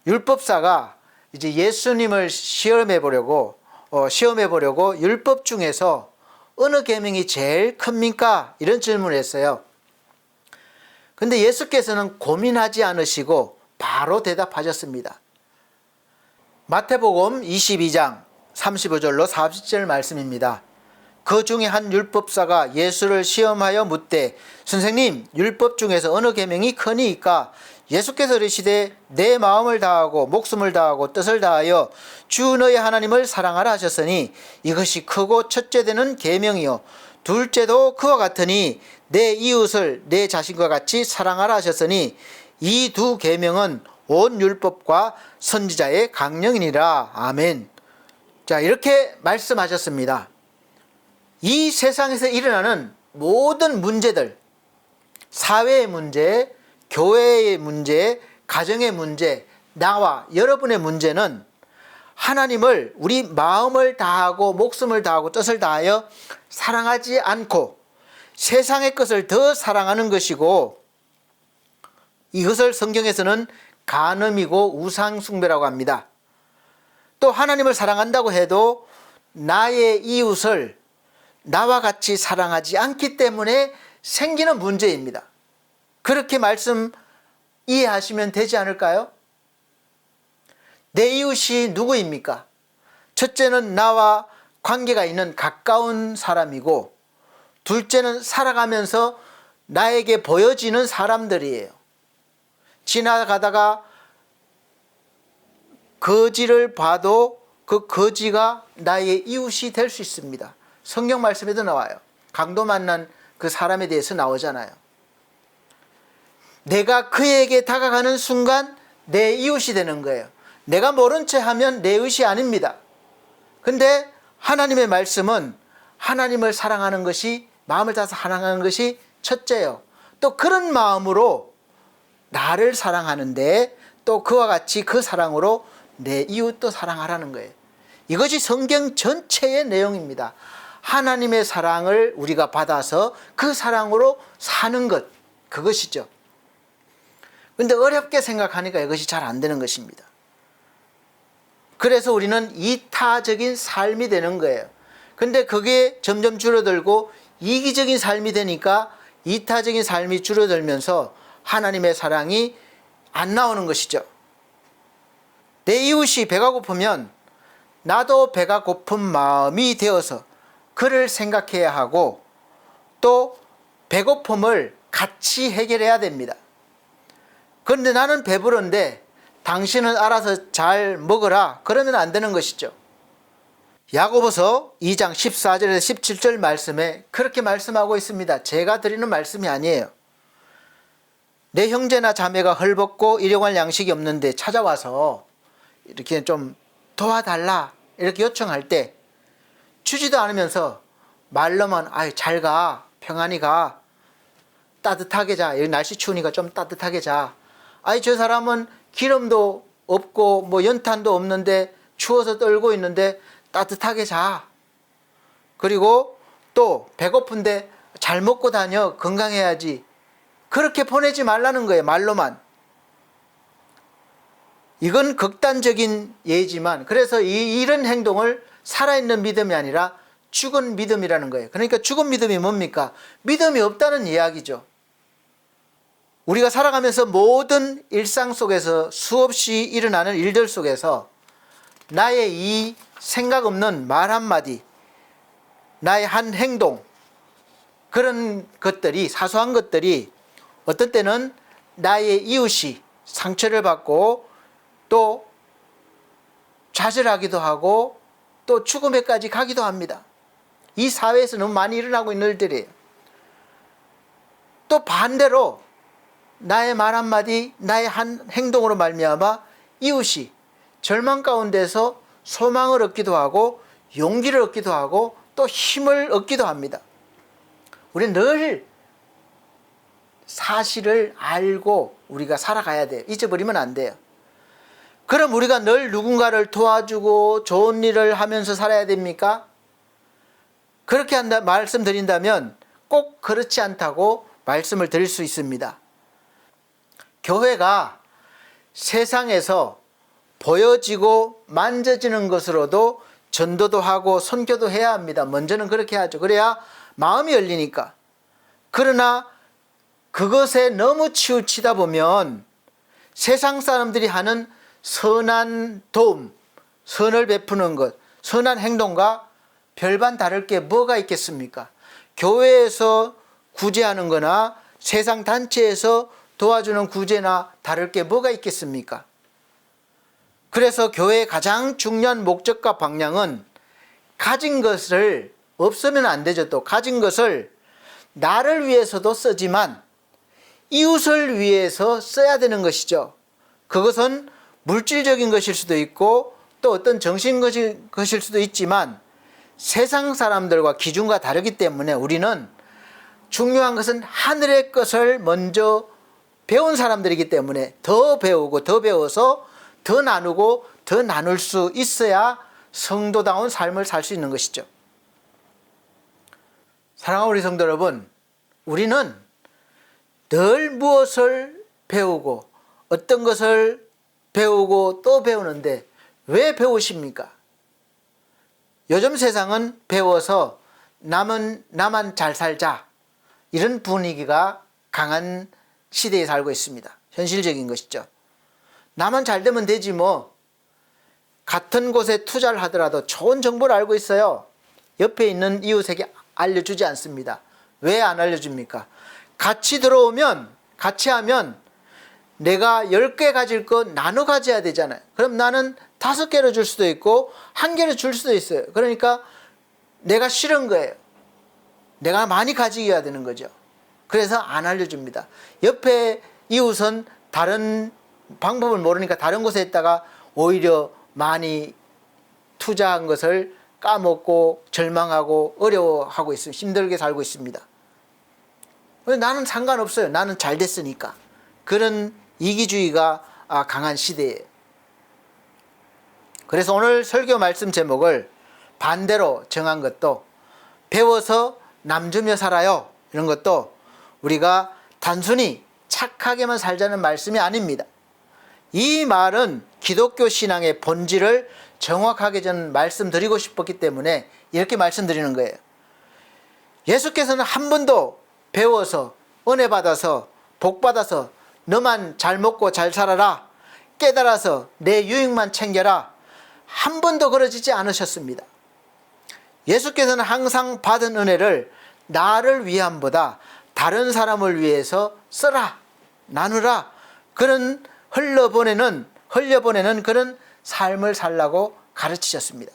율법사가 이제 예수님을 시험해 보려고 율법 중에서 어느 계명이 제일 큽니까? 이런 질문을 했어요. 근데 예수께서는 고민하지 않으시고 바로 대답하셨습니다. 마태복음 22장 35절로 40절 말씀입니다. 그 중에 한 율법사가 예수를 시험하여 묻되 선생님, 율법 중에서 어느 계명이 크니이까? 예수께서 이르시되 내 마음을 다하고 목숨을 다하고 뜻을 다하여 주 너의 하나님을 사랑하라 하셨으니 이것이 크고 첫째 되는 계명이요 둘째도 그와 같으니 내 이웃을 내 자신과 같이 사랑하라 하셨으니 이 두 계명은 온 율법과 선지자의 강령이니라. 아멘. 자, 이렇게 말씀하셨습니다. 이 세상에서 일어나는 모든 문제들, 사회의 문제, 교회의 문제, 가정의 문제, 나와 여러분의 문제는 하나님을 우리 마음을 다하고 목숨을 다하고 뜻을 다하여 사랑하지 않고 세상의 것을 더 사랑하는 것이고, 이것을 성경에서는 간음이고 우상숭배라고 합니다. 또 하나님을 사랑한다고 해도 나의 이웃을 나와 같이 사랑하지 않기 때문에 생기는 문제입니다. 그렇게 말씀 이해하시면 되지 않을까요? 내 이웃이 누구입니까? 첫째는 나와 관계가 있는 가까운 사람이고, 둘째는 살아가면서 나에게 보여지는 사람들이에요. 지나가다가 거지를 봐도 그 거지가 나의 이웃이 될 수 있습니다. 성경 말씀에도 나와요. 강도 만난 그 사람에 대해서 나오잖아요. 내가 그에게 다가가는 순간 내 이웃이 되는 거예요. 내가 모른 채 하면 내 이웃이 아닙니다. 근데 하나님의 말씀은 하나님을 사랑하는 것이, 마음을 다해서 사랑하는 것이 첫째요. 또 그런 마음으로 나를 사랑하는데 또 그와 같이 그 사랑으로 내 이웃도 사랑하라는 거예요. 이것이 성경 전체의 내용입니다. 하나님의 사랑을 우리가 받아서 그 사랑으로 사는 것, 그것이죠. 근데 어렵게 생각하니까 이것이 잘 안 되는 것입니다. 그래서 우리는 이타적인 삶이 되는 거예요. 근데 그게 점점 줄어들고 이기적인 삶이 되니까 이타적인 삶이 줄어들면서 하나님의 사랑이 안 나오는 것이죠. 내 이웃이 배가 고프면 나도 배가 고픈 마음이 되어서 그를 생각해야 하고, 또 배고픔을 같이 해결해야 됩니다. 그런데 나는 배부른데 당신은 알아서 잘 먹어라, 그러면 안 되는 것이죠. 야고보서 2장 14절에서 17절 말씀에 그렇게 말씀하고 있습니다. 제가 드리는 말씀이 아니에요. 내 형제나 자매가 헐벗고 일용할 양식이 없는데 찾아와서 이렇게 좀 도와달라 이렇게 요청할 때 주지도 않으면서 말로만 아유 잘 가, 평안히 가, 따뜻하게 자, 여기 날씨 추우니까 좀 따뜻하게 자. 아니 저 사람은 기름도 없고 뭐 연탄도 없는데 추워서 떨고 있는데 따뜻하게 자. 그리고 또 배고픈데 잘 먹고 다녀, 건강해야지. 그렇게 보내지 말라는 거예요. 말로만. 이건 극단적인 예지만 그래서 이런 행동을 살아있는 믿음이 아니라 죽은 믿음이라는 거예요. 그러니까 죽은 믿음이 뭡니까? 믿음이 없다는 이야기죠. 우리가 살아가면서 모든 일상 속에서 수없이 일어나는 일들 속에서 나의 이 생각 없는 말 한마디, 나의 한 행동, 그런 것들이, 사소한 것들이 어떤 때는 나의 이웃이 상처를 받고 또 좌절하기도 하고 또 죽음에까지 가기도 합니다. 이 사회에서 너무 많이 일어나고 있는 일들이에요. 또 반대로 나의 말 한마디, 나의 한 행동으로 말미암아 이웃이 절망 가운데서 소망을 얻기도 하고 용기를 얻기도 하고 또 힘을 얻기도 합니다. 우리는 늘 사실을 알고 우리가 살아가야 돼요. 잊어버리면 안 돼요. 그럼 우리가 늘 누군가를 도와주고 좋은 일을 하면서 살아야 됩니까? 그렇게 말씀드린다면 꼭 그렇지 않다고 말씀을 드릴 수 있습니다. 교회가 세상에서 보여지고 만져지는 것으로도 전도도 하고 선교도 해야 합니다. 먼저는 그렇게 하죠. 그래야 마음이 열리니까. 그러나 그것에 너무 치우치다 보면 세상 사람들이 하는 선한 도움, 선을 베푸는 것, 선한 행동과 별반 다를 게 뭐가 있겠습니까? 교회에서 구제하는 거나 세상 단체에서 도와주는 구제나 다를 게 뭐가 있겠습니까? 그래서 교회의 가장 중요한 목적과 방향은 가진 것을 없으면 안 되죠. 또 가진 것을 나를 위해서도 쓰지만 이웃을 위해서 써야 되는 것이죠. 그것은 물질적인 것일 수도 있고 또 어떤 정신적인 것일 수도 있지만 세상 사람들과 기준과 다르기 때문에 우리는 중요한 것은 하늘의 것을 먼저 배운 사람들이기 때문에 더 배우고 더 배워서 더 나누고 더 나눌 수 있어야 성도다운 삶을 살 수 있는 것이죠. 사랑하는 우리 성도 여러분, 우리는 늘 무엇을 배우고 어떤 것을 배우고 또 배우는데 왜 배우십니까? 요즘 세상은 배워서 나만 잘 살자 이런 분위기가 강한 시대에 살고 있습니다. 현실적인 것이죠. 나만 잘 되면 되지 뭐. 같은 곳에 투자를 하더라도 좋은 정보를 알고 있어요. 옆에 있는 이웃에게 알려주지 않습니다. 왜 안 알려줍니까? 같이 들어오면, 같이 하면 내가 10개 가질 거 나눠 가져야 되잖아요. 그럼 나는 5개로 줄 수도 있고 1개로 줄 수도 있어요. 그러니까 내가 싫은 거예요. 내가 많이 가지게 되는 거죠. 그래서 안 알려줍니다. 옆에 이웃은 다른 방법을 모르니까 다른 곳에 있다가 오히려 많이 투자한 것을 까먹고 절망하고 어려워하고 있습니다. 힘들게 살고 있습니다. 나는 상관없어요. 나는 잘 됐으니까. 그런 이기주의가 강한 시대예요. 그래서 오늘 설교 말씀 제목을 반대로 정한 것도 배워서 남 주며 살아요. 이런 것도 우리가 단순히 착하게만 살자는 말씀이 아닙니다. 이 말은 기독교 신앙의 본질을 정확하게 저는 말씀드리고 싶었기 때문에 이렇게 말씀드리는 거예요. 예수께서는 한 번도 배워서 은혜 받아서 복 받아서 너만 잘 먹고 잘 살아라, 깨달아서 내 유익만 챙겨라, 한 번도 그러지 않으셨습니다. 예수께서는 항상 받은 은혜를 나를 위함보다 다른 사람을 위해서 써라, 나누라, 그런 흘려보내는 그런 삶을 살라고 가르치셨습니다.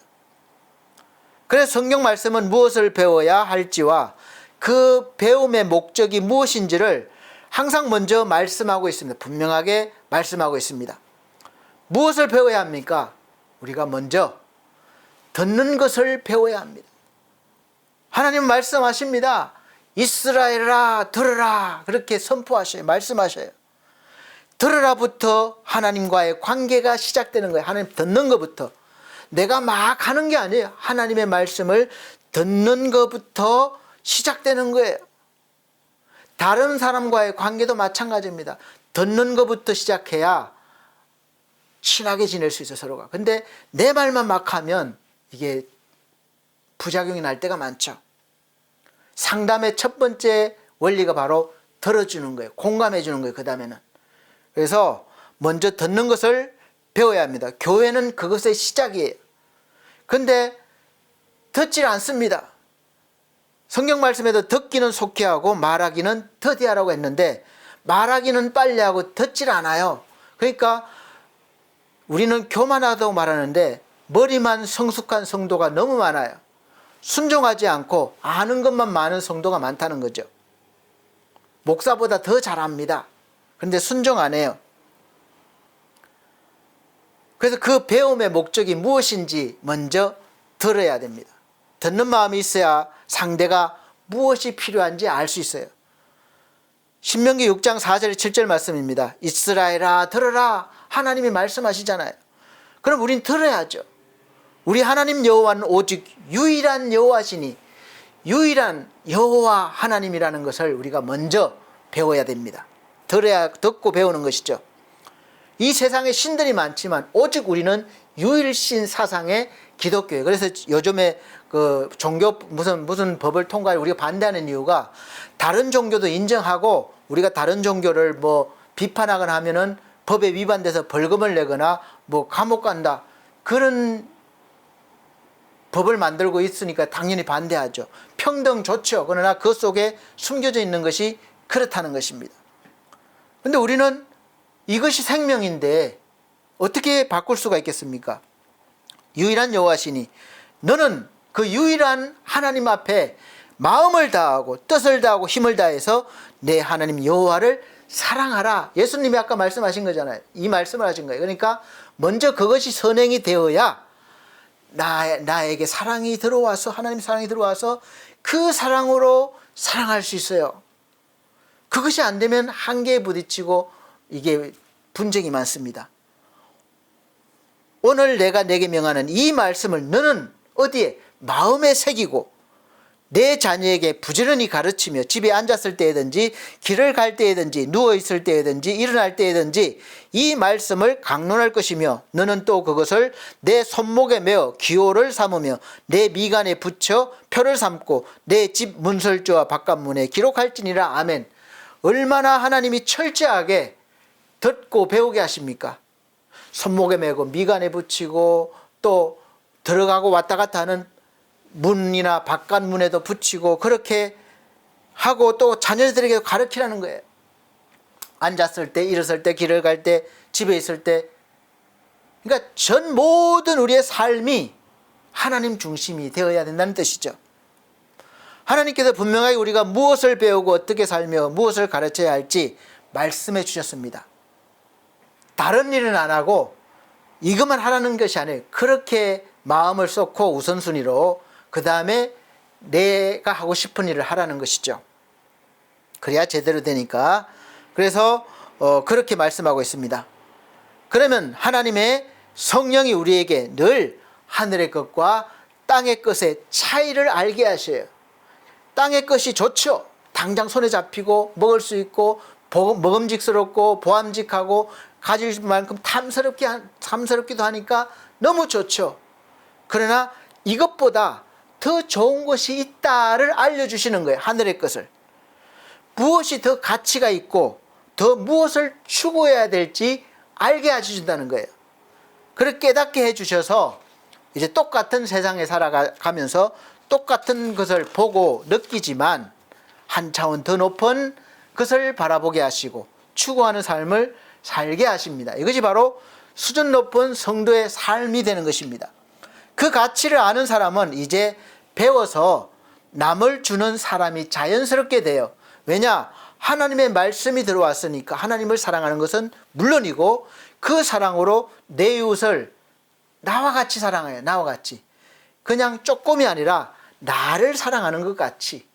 그래서 성경 말씀은 무엇을 배워야 할지와 그 배움의 목적이 무엇인지를 항상 먼저 말씀하고 있습니다. 분명하게 말씀하고 있습니다. 무엇을 배워야 합니까? 우리가 먼저 듣는 것을 배워야 합니다. 하나님 말씀하십니다. 이스라엘아 들으라, 그렇게 선포하셔요. 말씀하셔요. 들으라부터 하나님과의 관계가 시작되는 거예요. 하나님 듣는 것부터. 내가 막 하는 게 아니에요. 하나님의 말씀을 듣는 것부터 시작되는 거예요. 다른 사람과의 관계도 마찬가지입니다. 듣는 것부터 시작해야 친하게 지낼 수 있어요, 서로가. 근데 내 말만 막 하면 이게 부작용이 날 때가 많죠. 상담의 첫 번째 원리가 바로 들어주는 거예요. 공감해 주는 거예요, 그 다음에는. 그래서 먼저 듣는 것을 배워야 합니다. 교회는 그것의 시작이에요. 근데 듣질 않습니다. 성경 말씀에도 듣기는 속히 하고 말하기는 더디하라고 했는데 말하기는 빨리 하고 듣질 않아요. 그러니까 우리는 교만하다고 말하는데 머리만 성숙한 성도가 너무 많아요. 순종하지 않고 아는 것만 많은 성도가 많다는 거죠. 목사보다 더 잘합니다. 그런데 순종 안 해요. 그래서 그 배움의 목적이 무엇인지 먼저 들어야 됩니다. 듣는 마음이 있어야 상대가 무엇이 필요한지 알 수 있어요. 신명기 6장 4절 7절 말씀입니다. 이스라엘아 들어라, 하나님이 말씀하시잖아요. 그럼 우린 들어야죠. 우리 하나님 여호와는 오직 유일한 여호와시니 유일한 여호와 하나님이라는 것을 우리가 먼저 배워야 됩니다. 들어야 듣고 배우는 것이죠. 이 세상에 신들이 많지만 오직 우리는 유일신 사상의 기독교예요. 그래서 요즘에 그 종교 무슨 법을 통과해 우리가 반대하는 이유가 다른 종교도 인정하고 우리가 다른 종교를 뭐 비판하거나 하면은 법에 위반돼서 벌금을 내거나 뭐 감옥 간다, 그런 법을 만들고 있으니까 당연히 반대하죠. 평등 좋죠. 그러나 그 속에 숨겨져 있는 것이 그렇다는 것입니다. 근데 우리는 이것이 생명인데 어떻게 바꿀 수가 있겠습니까? 유일한 여호와시니 너는 그 유일한 하나님 앞에 마음을 다하고 뜻을 다하고 힘을 다해서 내 하나님 여호와를 사랑하라. 예수님이 아까 말씀하신 거잖아요. 이 말씀을 하신 거예요. 그러니까 먼저 그것이 선행이 되어야 나에게 사랑이 들어와서, 하나님 사랑이 들어와서 그 사랑으로 사랑할 수 있어요. 그것이 안 되면 한계에 부딪히고 이게 분쟁이 많습니다. 오늘 내가 내게 명하는 이 말씀을 너는 어디에? 마음에 새기고 내 자녀에게 부지런히 가르치며 집에 앉았을 때든지 길을 갈 때든지 누워있을 때든지 일어날 때든지 이 말씀을 강론할 것이며 너는 또 그것을 내 손목에 메어 기호를 삼으며 내 미간에 붙여 표를 삼고 내 집 문설주와 바깥문에 기록할지니라. 아멘. 얼마나 하나님이 철저하게 듣고 배우게 하십니까? 손목에 메고 미간에 붙이고 또 들어가고 왔다 갔다 하는 문이나 바깥문에도 붙이고 그렇게 하고 또 자녀들에게 가르치라는 거예요. 앉았을 때, 일었을 때, 길을 갈 때, 집에 있을 때. 그러니까 전 모든 우리의 삶이 하나님 중심이 되어야 된다는 뜻이죠. 하나님께서 분명하게 우리가 무엇을 배우고 어떻게 살며 무엇을 가르쳐야 할지 말씀해 주셨습니다. 다른 일은 안 하고 이것만 하라는 것이 아니에요. 그렇게 마음을 쏟고 우선순위로 그 다음에 내가 하고 싶은 일을 하라는 것이죠. 그래야 제대로 되니까. 그래서 그렇게 말씀하고 있습니다. 그러면 하나님의 성령이 우리에게 늘 하늘의 것과 땅의 것의 차이를 알게 하셔요. 땅의 것이 좋죠. 당장 손에 잡히고 먹을 수 있고 먹음직스럽고 보암직하고 가질 만큼 탐스럽기도 하니까 너무 좋죠. 그러나 이것보다 더 좋은 것이 있다를 알려주시는 거예요. 하늘의 것을. 무엇이 더 가치가 있고 더 무엇을 추구해야 될지 알게 해주신다는 거예요. 그렇게 깨닫게 해주셔서 이제 똑같은 세상에 살아가면서 똑같은 것을 보고 느끼지만 한 차원 더 높은 것을 바라보게 하시고 추구하는 삶을 살게 하십니다. 이것이 바로 수준 높은 성도의 삶이 되는 것입니다. 그 가치를 아는 사람은 이제 배워서 남을 주는 사람이 자연스럽게 돼요. 왜냐? 하나님의 말씀이 들어왔으니까 하나님을 사랑하는 것은 물론이고 그 사랑으로 내 이웃을 나와 같이 사랑해요. 나와 같이. 그냥 조금이 아니라 나를 사랑하는 것 같이.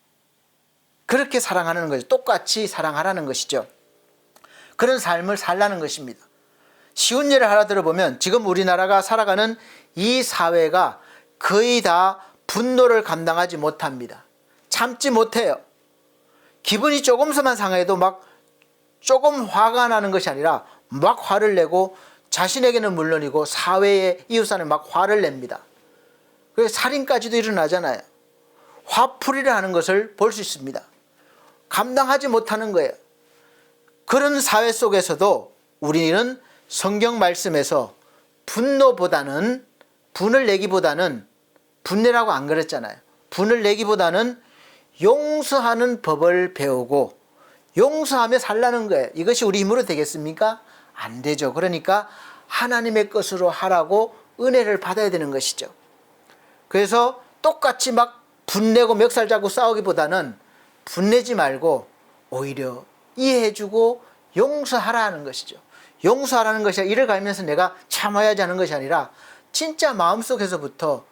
그렇게 사랑하는 거죠. 똑같이 사랑하라는 것이죠. 그런 삶을 살라는 것입니다. 쉬운 예를 하나 들어보면 지금 우리나라가 살아가는 이 사회가 거의 다 분노를 감당하지 못합니다. 참지 못해요. 기분이 조금서만 상해도 막 조금 화가 나는 것이 아니라 막 화를 내고 자신에게는 물론이고 사회에 이웃사람에 막 화를 냅니다. 그래서 살인까지도 일어나잖아요. 화풀이를 하는 것을 볼 수 있습니다. 감당하지 못하는 거예요. 그런 사회 속에서도 우리는 성경 말씀에서 분노보다는 분을 내기보다는 분내라고 안 그랬잖아요. 분을 내기보다는 용서하는 법을 배우고 용서하며 살라는 거예요. 이것이 우리 힘으로 되겠습니까? 안 되죠. 그러니까 하나님의 것으로 하라고 은혜를 받아야 되는 것이죠. 그래서 똑같이 막 분내고 멱살 잡고 싸우기보다는 분내지 말고 오히려 이해해주고 용서하라는 것이죠. 용서하라는 것이 이를 가면서 내가 참아야지 하는 것이 아니라 진짜 마음속에서부터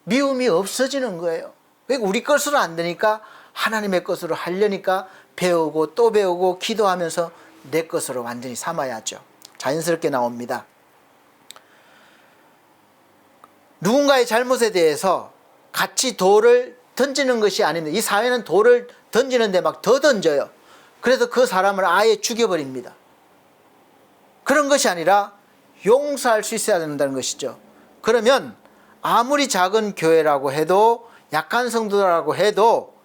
미움이 없어지는 거예요. 우리 것으로 안 되니까 하나님의 것으로 하려니까 배우고 또 배우고 기도하면서 내 것으로 완전히 삼아야죠. 자연스럽게 나옵니다. 누군가의 잘못에 대해서 같이 돌을 던지는 것이 아닙니다. 이 사회는 돌을 던지는데 막 더 던져요. 그래서 그 사람을 아예 죽여버립니다. 그런 것이 아니라 용서할 수 있어야 된다는 것이죠. 그러면 아무리 작은 교회라고 해도 약한 성도라고 해도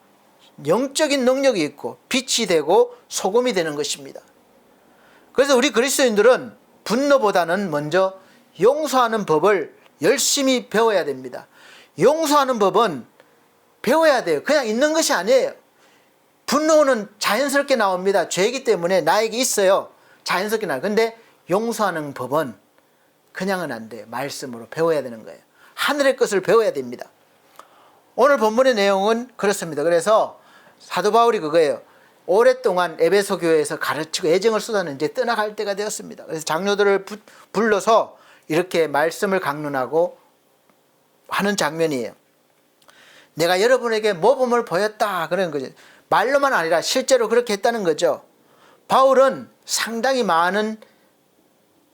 영적인 능력이 있고 빛이 되고 소금이 되는 것입니다. 그래서 우리 그리스도인들은 분노보다는 먼저 용서하는 법을 열심히 배워야 됩니다. 용서하는 법은 배워야 돼요. 그냥 있는 것이 아니에요. 분노는 자연스럽게 나옵니다. 죄이기 때문에 나에게 있어요. 자연스럽게 나와요. 근데 용서하는 법은 그냥은 안 돼요. 말씀으로 배워야 되는 거예요. 하늘의 것을 배워야 됩니다. 오늘 본문의 내용은 그렇습니다. 그래서 사도 바울이 그거예요. 오랫동안 에베소 교회에서 가르치고 애정을 쏟았는데 이제 떠나갈 때가 되었습니다. 그래서 장로들을 불러서 이렇게 말씀을 강론하고 하는 장면이에요. 내가 여러분에게 모범을 보였다 그런 거죠. 말로만 아니라 실제로 그렇게 했다는 거죠. 바울은 상당히 많은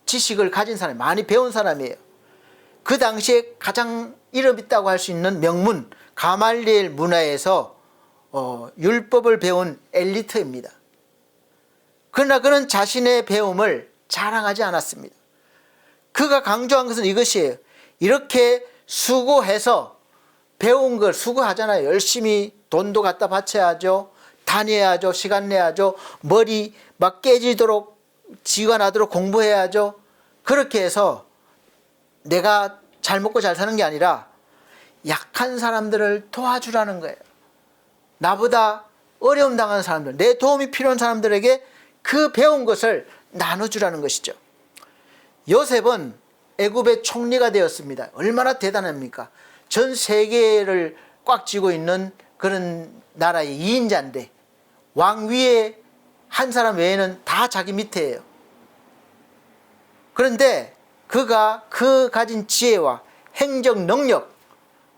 지식을 가진 사람, 많이 배운 사람이에요. 그 당시에 가장 이름 있다고 할 수 있는 명문 가말리엘 문화에서 율법을 배운 엘리트입니다. 그러나 그는 자신의 배움을 자랑하지 않았습니다. 그가 강조한 것은 이것이에요. 이렇게 수고해서 배운 걸 수고하잖아요. 열심히 돈도 갖다 바쳐야죠. 다녀야죠. 시간 내야죠. 머리 막 깨지도록 지가 나도록 공부해야죠. 그렇게 해서 내가 잘 먹고 잘 사는 게 아니라 약한 사람들을 도와주라는 거예요. 나보다 어려움 당하는 사람들, 내 도움이 필요한 사람들에게 그 배운 것을 나눠주라는 것이죠. 요셉은 애굽의 총리가 되었습니다. 얼마나 대단합니까? 전 세계를 꽉 쥐고 있는 그런 나라의 2인자인데 왕 위에 한 사람 외에는 다 자기 밑에예요. 그런데 그가 그 가진 지혜와 행정 능력,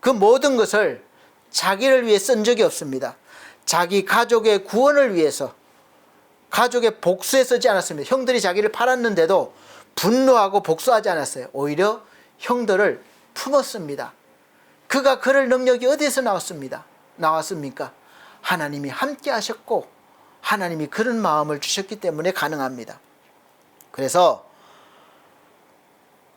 그 모든 것을 자기를 위해 쓴 적이 없습니다. 자기 가족의 구원을 위해서, 가족의 복수에 쓰지 않았습니다. 형들이 자기를 팔았는데도 분노하고 복수하지 않았어요. 오히려 형들을 품었습니다. 그가 그럴 능력이 어디에서 나왔습니까? 하나님이 함께 하셨고 하나님이 그런 마음을 주셨기 때문에 가능합니다. 그래서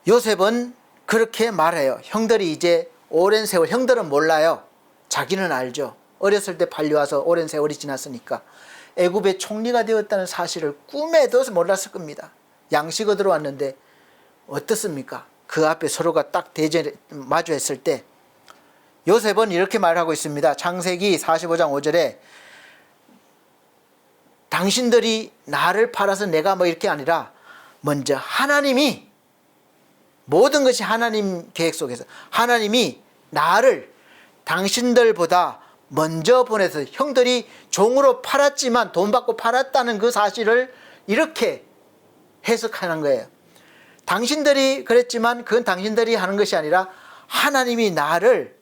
요셉은 그렇게 말해요. 형들이 이제 오랜 세월, 형들은 몰라요. 자기는 알죠. 어렸을 때 팔려와서 오랜 세월이 지났으니까. 애굽의 총리가 되었다는 사실을 꿈에도 몰랐을 겁니다. 양식 얻으러 왔는데 어떻습니까? 그 앞에 서로가 딱 마주했을 때 요셉은 이렇게 말하고 있습니다. 창세기 45장 5절에 당신들이 나를 팔아서 내가 뭐 이렇게 아니라 먼저 하나님이 모든 것이 하나님 계획 속에서 하나님이 나를 당신들보다 먼저 보내서 형들이 종으로 팔았지만 돈 받고 팔았다는 그 사실을 이렇게 해석하는 거예요. 당신들이 그랬지만 그건 당신들이 하는 것이 아니라 하나님이 나를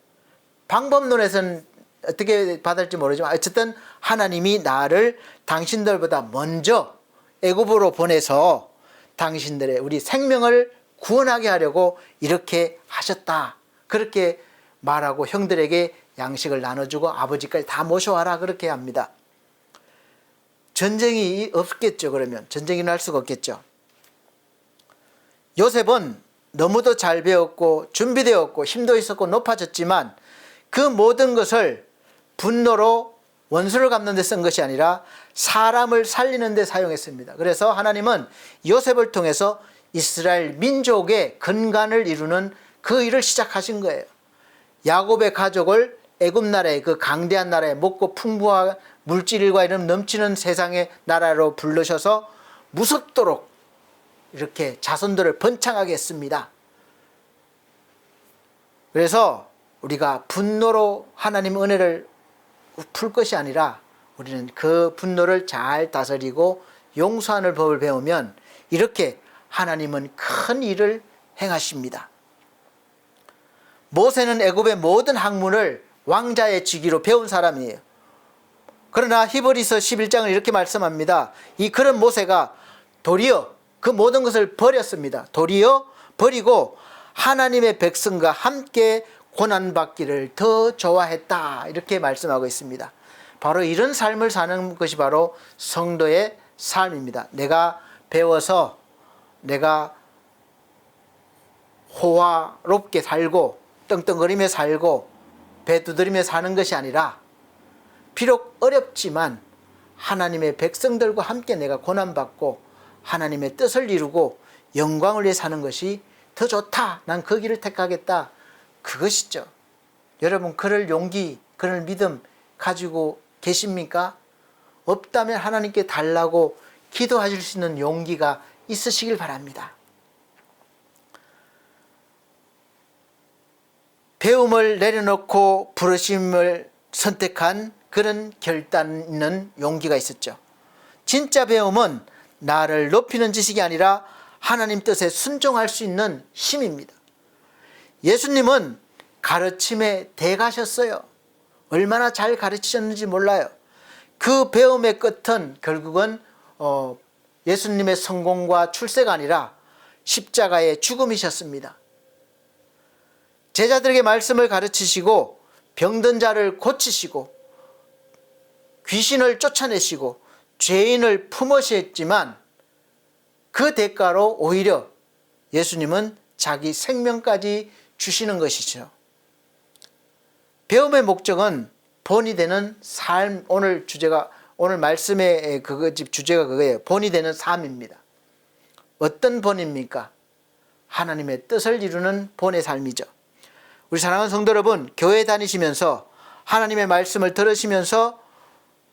방법론에서는 어떻게 받을지 모르지만 어쨌든 하나님이 나를 당신들보다 먼저 애굽으로 보내서 당신들의 우리 생명을 구원하게 하려고 이렇게 하셨다. 그렇게 말하고 형들에게 양식을 나눠주고 아버지까지 다 모셔와라 그렇게 합니다. 전쟁이 없겠죠. 그러면 전쟁이 날 수가 없겠죠. 요셉은 너무도 잘 배웠고 준비되었고 힘도 있었고 높아졌지만 그 모든 것을 분노로 원수를 갚는 데 쓴 것이 아니라 사람을 살리는 데 사용했습니다. 그래서 하나님은 요셉을 통해서 이스라엘 민족의 근간을 이루는 그 일을 시작하신 거예요. 야곱의 가족을 애굽 나라의 그 강대한 나라의 먹고 풍부한 물질과 이런 넘치는 세상의 나라로 부르셔서 무섭도록 이렇게 자손들을 번창하게 했습니다. 그래서 우리가 분노로 하나님 은혜를 풀 것이 아니라 우리는 그 분노를 잘 다스리고 용서하는 법을 배우면 이렇게 하나님은 큰 일을 행하십니다. 모세는 애굽의 모든 학문을 왕자의 직위로 배운 사람이에요. 그러나 히브리서 11장은 이렇게 말씀합니다. 이 그런 모세가 도리어 그 모든 것을 버렸습니다. 도리어 버리고 하나님의 백성과 함께 고난받기를 더 좋아했다. 이렇게 말씀하고 있습니다. 바로 이런 삶을 사는 것이 바로 성도의 삶입니다. 내가 배워서 내가 호화롭게 살고 떵떵거리며 살고 배 두드리며 사는 것이 아니라 비록 어렵지만 하나님의 백성들과 함께 내가 고난받고 하나님의 뜻을 이루고 영광을 위해 사는 것이 더 좋다. 난 그 길을 택하겠다. 그것이죠. 여러분 그럴 용기, 그럴 믿음 가지고 계십니까? 없다면 하나님께 달라고 기도하실 수 있는 용기가 있으시길 바랍니다. 배움을 내려놓고 부르심을 선택한 그런 결단 있는 용기가 있었죠. 진짜 배움은 나를 높이는 지식이 아니라 하나님 뜻에 순종할 수 있는 힘입니다. 예수님은 가르침에 대가셨어요. 얼마나 잘 가르치셨는지 몰라요. 그 배움의 끝은 결국은 예수님의 성공과 출세가 아니라 십자가의 죽음이셨습니다. 제자들에게 말씀을 가르치시고 병든 자를 고치시고 귀신을 쫓아내시고 죄인을 품으셨지만 그 대가로 오히려 예수님은 자기 생명까지 주시는 것이죠. 배움의 목적은 본이 되는 삶. 오늘 말씀의 주제가 그거예요. 본이 되는 삶입니다. 어떤 본입니까? 하나님의 뜻을 이루는 본의 삶이죠. 우리 사랑하는 성도 여러분, 교회 다니시면서 하나님의 말씀을 들으시면서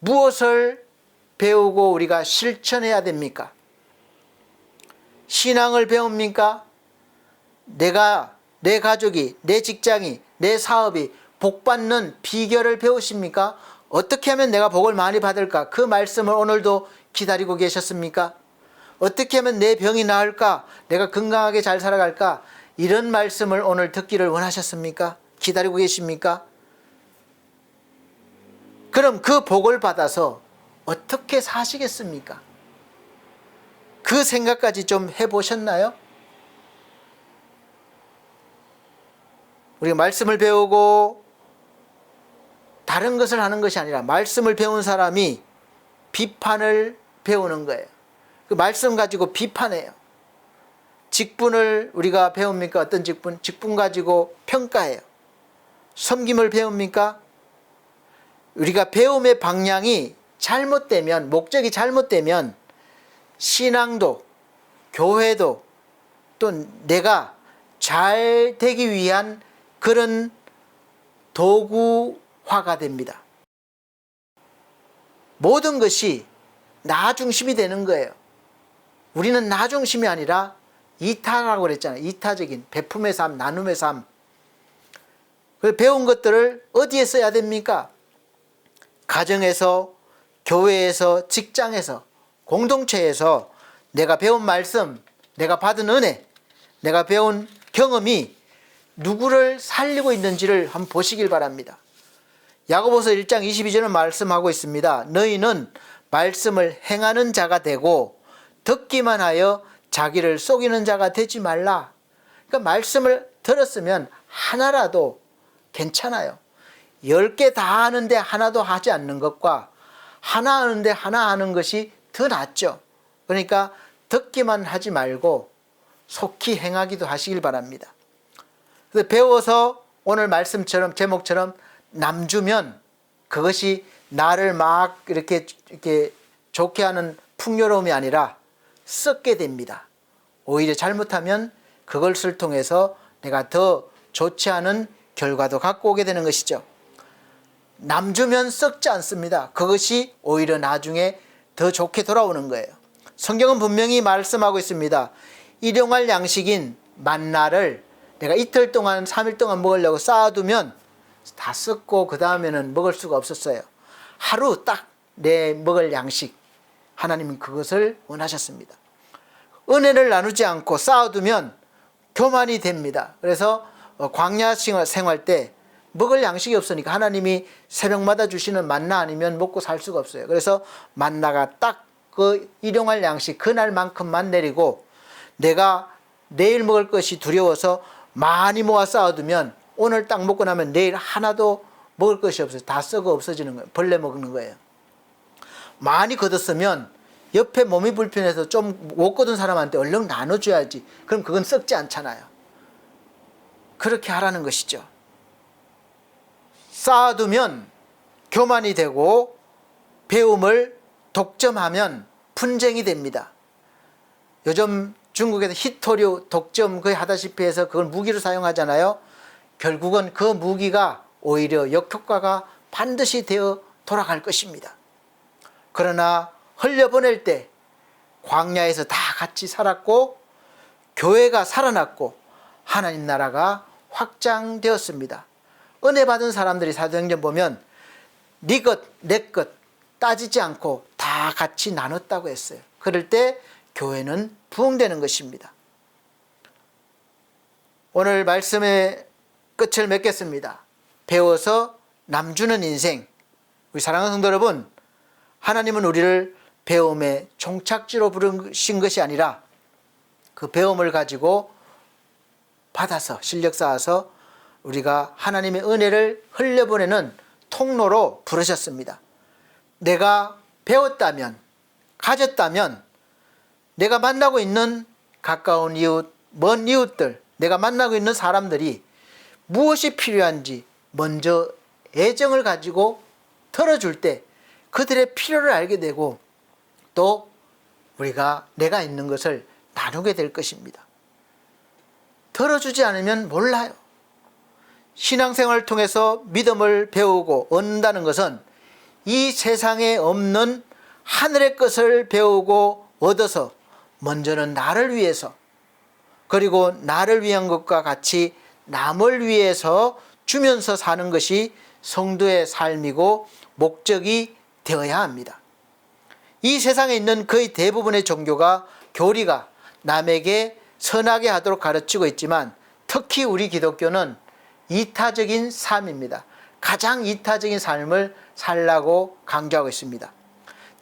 무엇을 배우고 우리가 실천해야 됩니까? 신앙을 배웁니까? 내 가족이, 내 직장이, 내 사업이 복받는 비결을 배우십니까? 어떻게 하면 내가 복을 많이 받을까? 그 말씀을 오늘도 기다리고 계셨습니까? 어떻게 하면 내 병이 나을까? 내가 건강하게 잘 살아갈까? 이런 말씀을 오늘 듣기를 원하셨습니까? 기다리고 계십니까? 그럼 그 복을 받아서 어떻게 사시겠습니까? 그 생각까지 좀 해보셨나요? 우리가 말씀을 배우고 다른 것을 하는 것이 아니라 말씀을 배운 사람이 비판을 배우는 거예요. 그 말씀 가지고 비판해요. 직분을 우리가 배웁니까? 어떤 직분? 직분 가지고 평가해요. 섬김을 배웁니까? 우리가 배움의 방향이 잘못되면, 목적이 잘못되면 신앙도 교회도 또 내가 잘 되기 위한 그런 도구화가 됩니다. 모든 것이 나 중심이 되는 거예요. 우리는 나 중심이 아니라 이타라고 그랬잖아요. 이타적인 베품의 삶, 나눔의 삶. 그 배운 것들을 어디에 써야 됩니까? 가정에서, 교회에서, 직장에서, 공동체에서 내가 배운 말씀, 내가 받은 은혜, 내가 배운 경험이 누구를 살리고 있는지를 한번 보시길 바랍니다. 야고보서 1장 22절은 말씀하고 있습니다. 너희는 말씀을 행하는 자가 되고 듣기만 하여 자기를 속이는 자가 되지 말라. 그러니까 말씀을 들었으면 하나라도 괜찮아요. 10개 다 하는데 하나도 하지 않는 것과 하나 하는데 하나 하는 것이 더 낫죠. 그러니까 듣기만 하지 말고 속히 행하기도 하시길 바랍니다. 그래서 배워서 오늘 말씀처럼 제목처럼 남주면 그것이 나를 막 이렇게 좋게 하는 풍요로움이 아니라 썩게 됩니다. 오히려 잘못하면 그것을 통해서 내가 더 좋지 않은 결과도 갖고 오게 되는 것이죠. 남주면 썩지 않습니다. 그것이 오히려 나중에 더 좋게 돌아오는 거예요. 성경은 분명히 말씀하고 있습니다. 일용할 양식인 만나를 내가 이틀 동안 3일 동안 먹으려고 쌓아두면 다 썩고 그 다음에는 먹을 수가 없었어요. 하루 딱 내 먹을 양식, 하나님은 그것을 원하셨습니다. 은혜를 나누지 않고 쌓아두면 교만이 됩니다. 그래서 광야 생활 때 먹을 양식이 없으니까 하나님이 새벽마다 주시는 만나 아니면 먹고 살 수가 없어요. 그래서 만나가 딱 그 일용할 양식 그날만큼만 내리고 내가 내일 먹을 것이 두려워서 많이 모아 쌓아두면 오늘 딱 먹고 나면 내일 하나도 먹을 것이 없어요. 다 썩어 없어지는 거예요. 벌레 먹는 거예요. 많이 걷었으면 옆에 몸이 불편해서 좀 못 걷은 사람한테 얼른 나눠줘야지. 그럼 그건 썩지 않잖아요. 그렇게 하라는 것이죠. 쌓아두면 교만이 되고 배움을 독점하면 분쟁이 됩니다. 요즘 중국에서 히토류 독점 거의 하다시피 해서 그걸 무기로 사용하잖아요. 결국은 그 무기가 오히려 역효과가 반드시 되어 돌아갈 것입니다. 그러나 흘려보낼 때 광야에서 다 같이 살았고 교회가 살아났고 하나님 나라가 확장되었습니다. 은혜 받은 사람들이 사도행전 보면 네 것, 내 것 따지지 않고 다 같이 나눴다고 했어요. 그럴 때 교회는 부흥되는 것입니다. 오늘 말씀의 끝을 맺겠습니다. 배워서 남주는 인생. 우리 사랑하는 성도 여러분, 하나님은 우리를 배움의 종착지로 부르신 것이 아니라 그 배움을 가지고 받아서 실력 쌓아서 우리가 하나님의 은혜를 흘려보내는 통로로 부르셨습니다. 내가 배웠다면, 가졌다면 내가 만나고 있는 가까운 이웃, 먼 이웃들, 내가 만나고 있는 사람들이 무엇이 필요한지 먼저 애정을 가지고 털어줄 때 그들의 필요를 알게 되고 또 우리가 내가 있는 것을 나누게 될 것입니다. 털어주지 않으면 몰라요. 신앙생활을 통해서 믿음을 배우고 얻는다는 것은 이 세상에 없는 하늘의 것을 배우고 얻어서 먼저는 나를 위해서 그리고 나를 위한 것과 같이 남을 위해서 주면서 사는 것이 성도의 삶이고 목적이 되어야 합니다. 이 세상에 있는 거의 대부분의 종교가 교리가 남에게 선하게 하도록 가르치고 있지만 특히 우리 기독교는 이타적인 삶입니다. 가장 이타적인 삶을 살라고 강조하고 있습니다.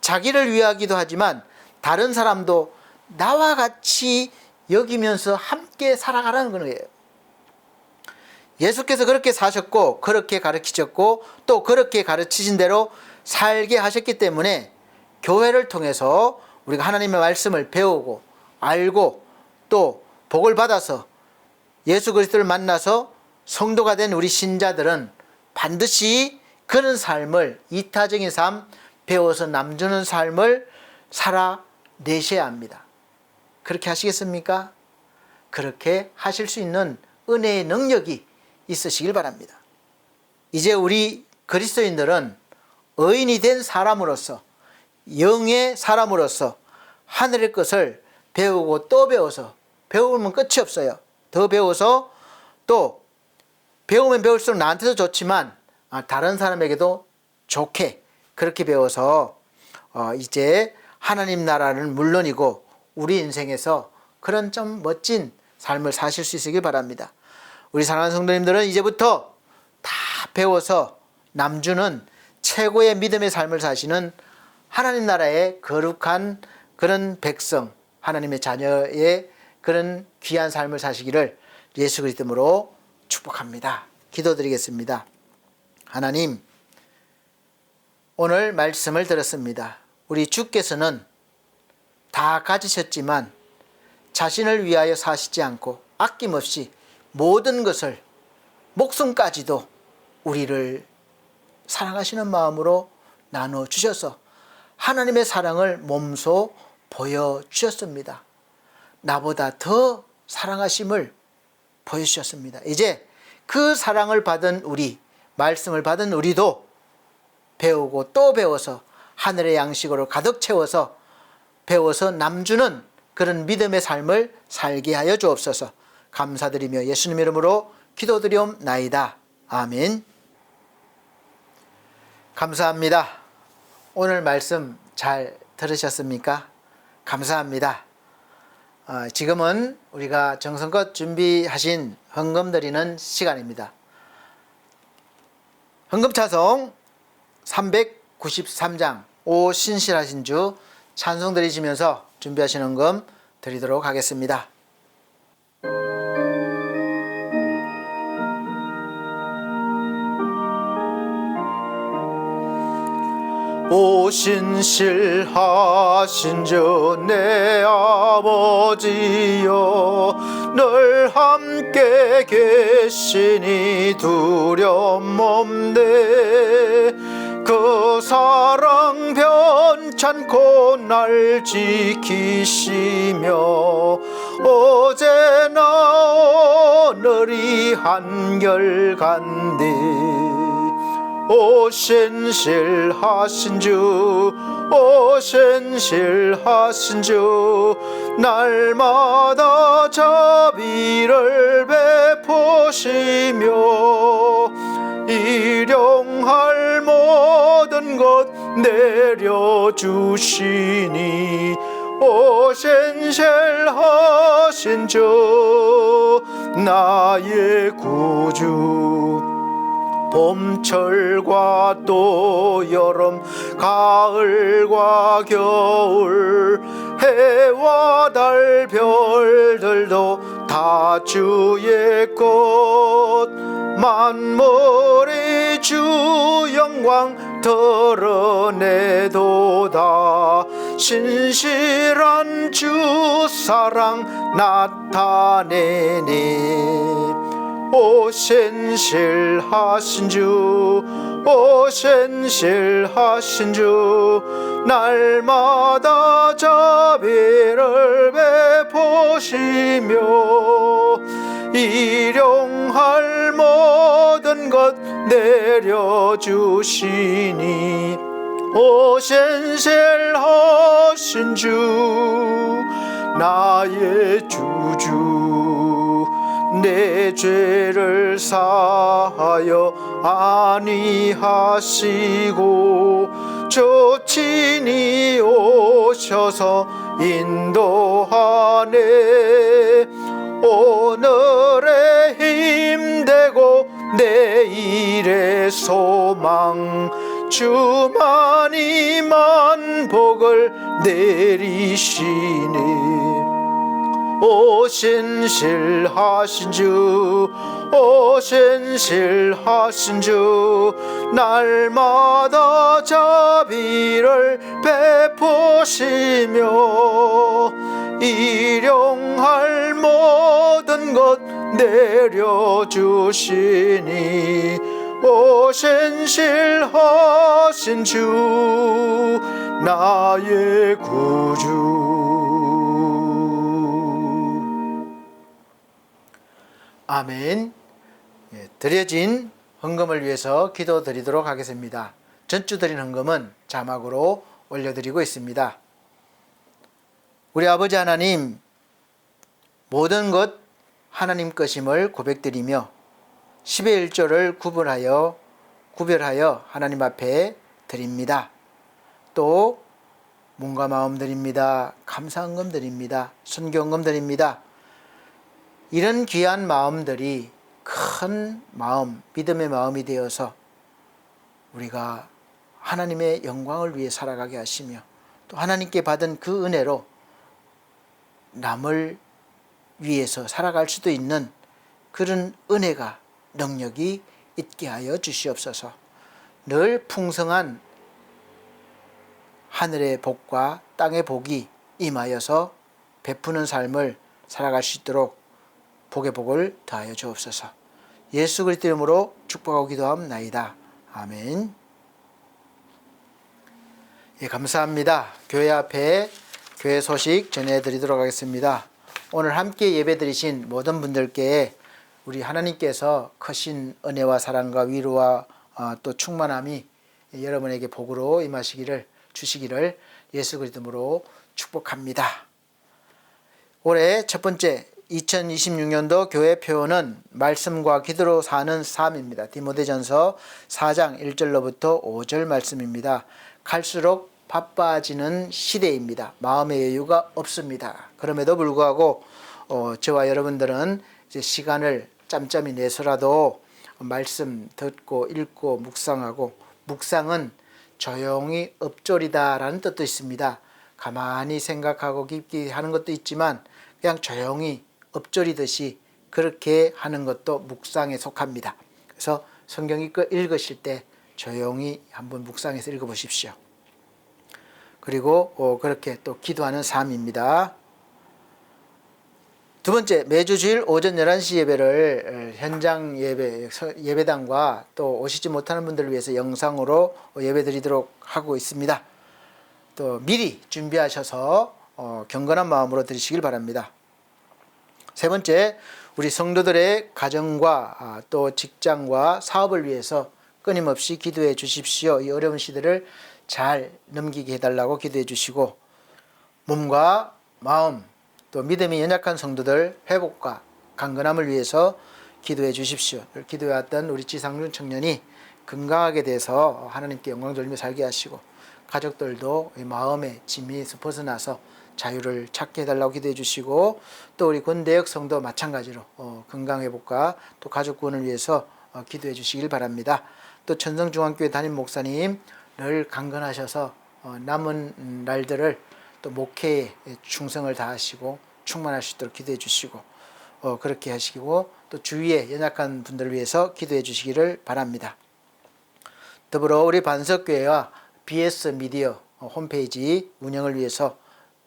자기를 위하기도 하지만 다른 사람도 나와 같이 여기면서 함께 살아가라는 거예요. 예수께서 그렇게 사셨고 그렇게 가르치셨고 또 그렇게 가르치신 대로 살게 하셨기 때문에 교회를 통해서 우리가 하나님의 말씀을 배우고 알고 또 복을 받아서 예수 그리스도를 만나서 성도가 된 우리 신자들은 반드시 그런 삶을 이타적인 삶, 배워서 남주는 삶을 살아내셔야 합니다. 그렇게 하시겠습니까? 그렇게 하실 수 있는 은혜의 능력이 있으시길 바랍니다. 이제 우리 그리스도인들은 의인이 된 사람으로서 영의 사람으로서 하늘의 것을 배우고 또 배워서 배우면 끝이 없어요. 더 배워서 또 배우면 배울수록 나한테도 좋지만 다른 사람에게도 좋게 그렇게 배워서 이제 하나님 나라는 물론이고 우리 인생에서 그런 좀 멋진 삶을 사실 수 있으길 바랍니다. 우리 사랑하는 성도님들은 이제부터 다 배워서 남주는 최고의 믿음의 삶을 사시는 하나님 나라의 거룩한 그런 백성, 하나님의 자녀의 그런 귀한 삶을 사시기를 예수 그리스도 이름으로 축복합니다. 기도드리겠습니다. 하나님, 오늘 말씀을 들었습니다. 우리 주께서는 다 가지셨지만 자신을 위하여 사시지 않고 아낌없이 모든 것을 목숨까지도 우리를 사랑하시는 마음으로 나눠주셔서 하나님의 사랑을 몸소 보여주셨습니다. 나보다 더 사랑하심을 보여주셨습니다. 이제 그 사랑을 받은 우리, 말씀을 받은 우리도 배우고 또 배워서 하늘의 양식으로 가득 채워서 배워서 남주는 그런 믿음의 삶을 살게 하여 주옵소서. 감사드리며 예수님 이름으로 기도드리옵나이다. 아멘. 감사합니다. 오늘 말씀 잘 들으셨습니까? 감사합니다. 지금은 우리가 정성껏 준비하신 헌금 드리는 시간입니다. 헌금 차송 393장 오 신실하신 주 찬송 드리시면서 준비하신 헌금 드리도록 하겠습니다. 오 신실하신 주 내 아버지여, 늘 함께 계시니 두려움 없네. 그 사랑 변찮고 날 지키시며 어제나 오늘이 한결같네. 오 신실하신 주, 오 신실하신 주, 날마다 자비를 베푸시며 일용할 모든 것 내려주시니 오 신실하신 주, 나의 구주. 봄철과 또 여름, 가을과 겨울, 해와 달 별들도 다 주의 것. 만물의 주 영광 드러내도다. 신실한 주 사랑 나타내네. 오 신실하신 주, 오 신실하신 주, 날마다 자비를 베푸시며 일용할 모든 것 내려주시니 오 신실하신 주, 나의 주주. 내 죄를 사하여 안위하시고 주 친히 오셔서 인도하네. 오늘의 힘되고 내일의 소망, 주만이 만복을 내리시네. 오 신실하신 주, 오 신실하신 주, 날마다 자비를 베푸시며 일용할 모든 것 내려주시니 오 신실하신 주, 나의 구주. 아멘. 드려진 헌금을 위해서 기도드리도록 하겠습니다. 전주 드린 헌금은 자막으로 올려드리고 있습니다. 우리 아버지 하나님, 모든 것 하나님 것임을 고백드리며 10의 1조를 구별하여 하나님 앞에 드립니다. 또 몸과 마음 드립니다. 감사헌금 드립니다. 순교헌금 드립니다. 이런 귀한 마음들이 큰 마음, 믿음의 마음이 되어서 우리가 하나님의 영광을 위해 살아가게 하시며 또 하나님께 받은 그 은혜로 남을 위해서 살아갈 수도 있는 그런 은혜가 능력이 있게 하여 주시옵소서. 늘 풍성한 하늘의 복과 땅의 복이 임하여서 베푸는 삶을 살아갈 수 있도록 복의 복을 더하여 주옵소서. 예수 그리스도 이름으로 축복하고 기도하옵나이다. 아멘. 예, 감사합니다. 교회 앞에 교회 소식 전해드리도록 하겠습니다. 오늘 함께 예배드리신 모든 분들께 우리 하나님께서 크신 은혜와 사랑과 위로와 또 충만함이 여러분에게 복으로 임하시기를 주시기를 예수 그리스도로 축복합니다. 올해 첫 번째 2026년도 교회 표어는 말씀과 기도로 사는 삶입니다. 디모데전서 4장 1절로부터 5절 말씀입니다. 갈수록 바빠지는 시대입니다. 마음의 여유가 없습니다. 그럼에도 불구하고 저와 여러분들은 이제 시간을 짬짬이 내서라도 말씀 듣고 읽고 묵상하고, 묵상은 조용히 읊조리다라는 뜻도 있습니다. 가만히 생각하고 깊게 하는 것도 있지만 그냥 조용히 읊조리듯이 그렇게 하는 것도 묵상에 속합니다. 그래서 성경 읽으실 때 조용히 한번 묵상해서 읽어보십시오. 그리고 그렇게 또 기도하는 삶입니다. 두 번째, 매주 주일 오전 11시 예배를 현장 예배당과 또 오시지 못하는 분들을 위해서 영상으로 예배 드리도록 하고 있습니다. 또 미리 준비하셔서 경건한 마음으로 드리시길 바랍니다. 세 번째, 우리 성도들의 가정과 또 직장과 사업을 위해서 끊임없이 기도해 주십시오. 이 어려운 시대를 잘 넘기게 해달라고 기도해 주시고, 몸과 마음 또 믿음이 연약한 성도들 회복과 강건함을 위해서 기도해 주십시오. 기도해왔던 우리 지상준 청년이 건강하게 돼서 하나님께 영광 돌리며 살게 하시고, 가족들도 마음의 짐에서 벗어나서 자유를 찾게 해달라고 기도해 주시고, 또 우리 권대혁 성도 마찬가지로 건강회복과 또 가족 구원을 위해서 기도해 주시길 바랍니다. 또 천성중앙교회 담임 목사님 늘 강건하셔서 남은 날들을 또 목회에 충성을 다하시고 충만할 수 있도록 기도해 주시고, 그렇게 하시고 또 주위에 연약한 분들을 위해서 기도해 주시기를 바랍니다. 더불어 우리 반석교회와 BS 미디어 홈페이지 운영을 위해서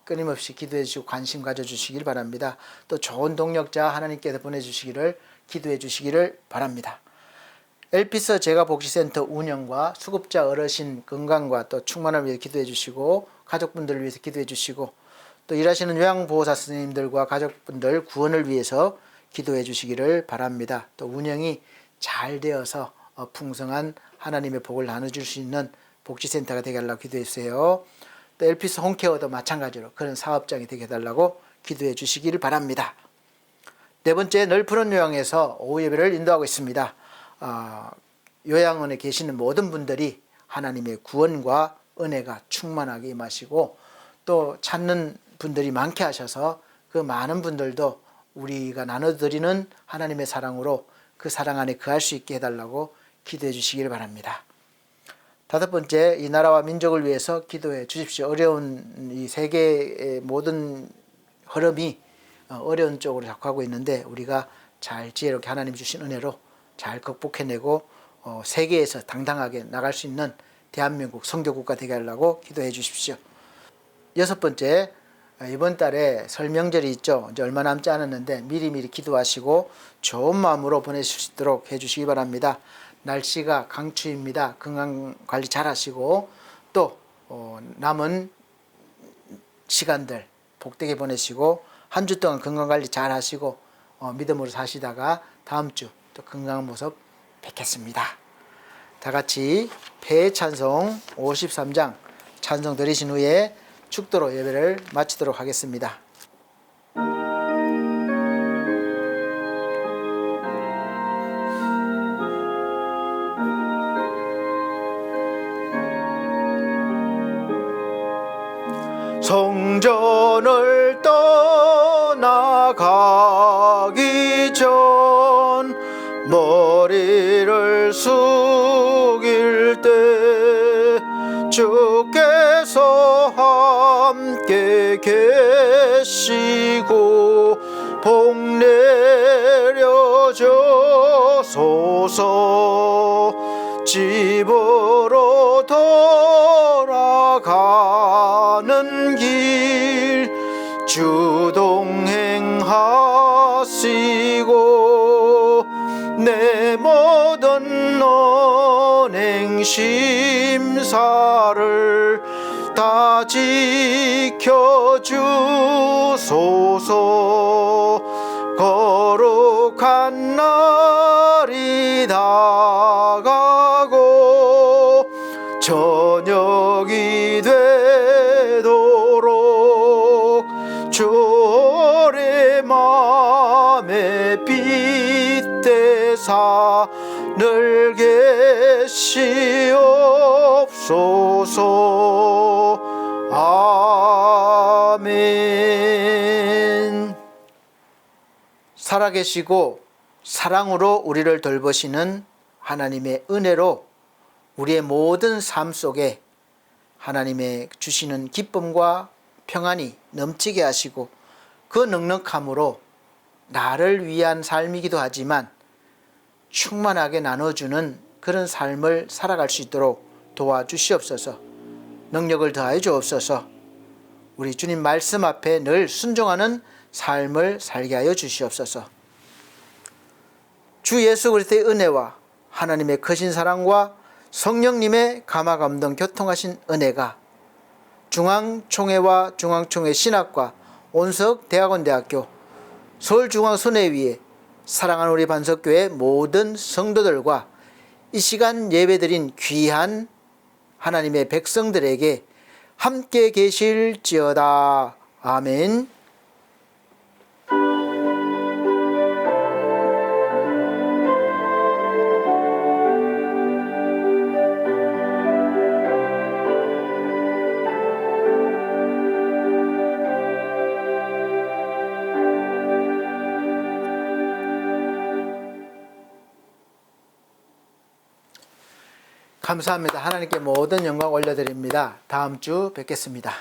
끊임없이 기도해 주시고 관심 가져주시길 바랍니다. 또 좋은 동력자 하나님께서 보내주시기를 기도해 주시기를 바랍니다. 엘피스 제가복지센터 운영과 수급자 어르신 건강과 또 충만을 위해 기도해 주시고, 가족분들을 위해서 기도해 주시고, 또 일하시는 요양보호사 선생님들과 가족분들 구원을 위해서 기도해 주시기를 바랍니다. 또 운영이 잘 되어서 풍성한 하나님의 복을 나눠줄 수 있는 복지센터가 되게 하려고 기도해 주세요. 또 엘피스 홈케어도 마찬가지로 그런 사업장이 되게 해달라고 기도해 주시기를 바랍니다. 네 번째, 늘 푸른 요양에서 오후 예배를 인도하고 있습니다. 요양원에 계시는 모든 분들이 하나님의 구원과 은혜가 충만하게 임하시고, 또 찾는 분들이 많게 하셔서 그 많은 분들도 우리가 나눠드리는 하나님의 사랑으로 그 사랑 안에 거할 수 있게 해달라고 기도해 주시길 바랍니다. 다섯 번째, 이 나라와 민족을 위해서 기도해 주십시오. 어려운 이 세계의 모든 흐름이 어려운 쪽으로 자꾸 가고 있는데, 우리가 잘 지혜롭게 하나님 주신 은혜로 잘 극복해내고 세계에서 당당하게 나갈 수 있는 대한민국 선교국가 되게 하려고 기도해 주십시오. 여섯 번째, 이번 달에 설 명절이 있죠. 이제 얼마 남지 않았는데 미리미리 기도하시고 좋은 마음으로 보내실 수 있도록 해주시기 바랍니다. 날씨가 강추입니다. 건강관리 잘 하시고, 또 남은 시간들 복되게 보내시고, 한 주 동안 건강관리 잘 하시고 믿음으로 사시다가 다음 주 또 건강한 모습 뵙겠습니다. 다 같이 폐 찬송 53장 찬송 드리신 후에 축도로 예배를 마치도록 하겠습니다. 성전을 떠나가기 전 머리를 숙일 때 주께서 함께 계시고 복 내려 주소서. 집으로 돌아가는 길 주 동행하시고 내 모든 언행 심사를 다 지켜주소서. 거룩한 날이 다가고 저녁이 되도록 주의 맘에 빗대사 늘 계시옵소서. 아멘. 살아계시고 사랑으로 우리를 돌보시는 하나님의 은혜로 우리의 모든 삶 속에 하나님의 주시는 기쁨과 평안이 넘치게 하시고 그 넉넉함으로 나를 위한 삶이기도 하지만 충만하게 나눠주는 그런 삶을 살아갈 수 있도록 도와주시옵소서. 능력을 더하여 주옵소서. 우리 주님 말씀 앞에 늘 순종하는 삶을 살게 하여 주시옵소서. 주 예수 그리스도의 은혜와 하나님의 크신 사랑과 성령님의 감화감동 교통하신 은혜가 중앙총회와 중앙총회 신학과 온석 대학원대학교 서울중앙선회위에 사랑하는 우리 반석교회 모든 성도들과 이 시간 예배드린 귀한 하나님의 백성들에게 함께 계실지어다. 아멘. 감사합니다. 하나님께 모든 영광 올려드립니다. 다음 주 뵙겠습니다.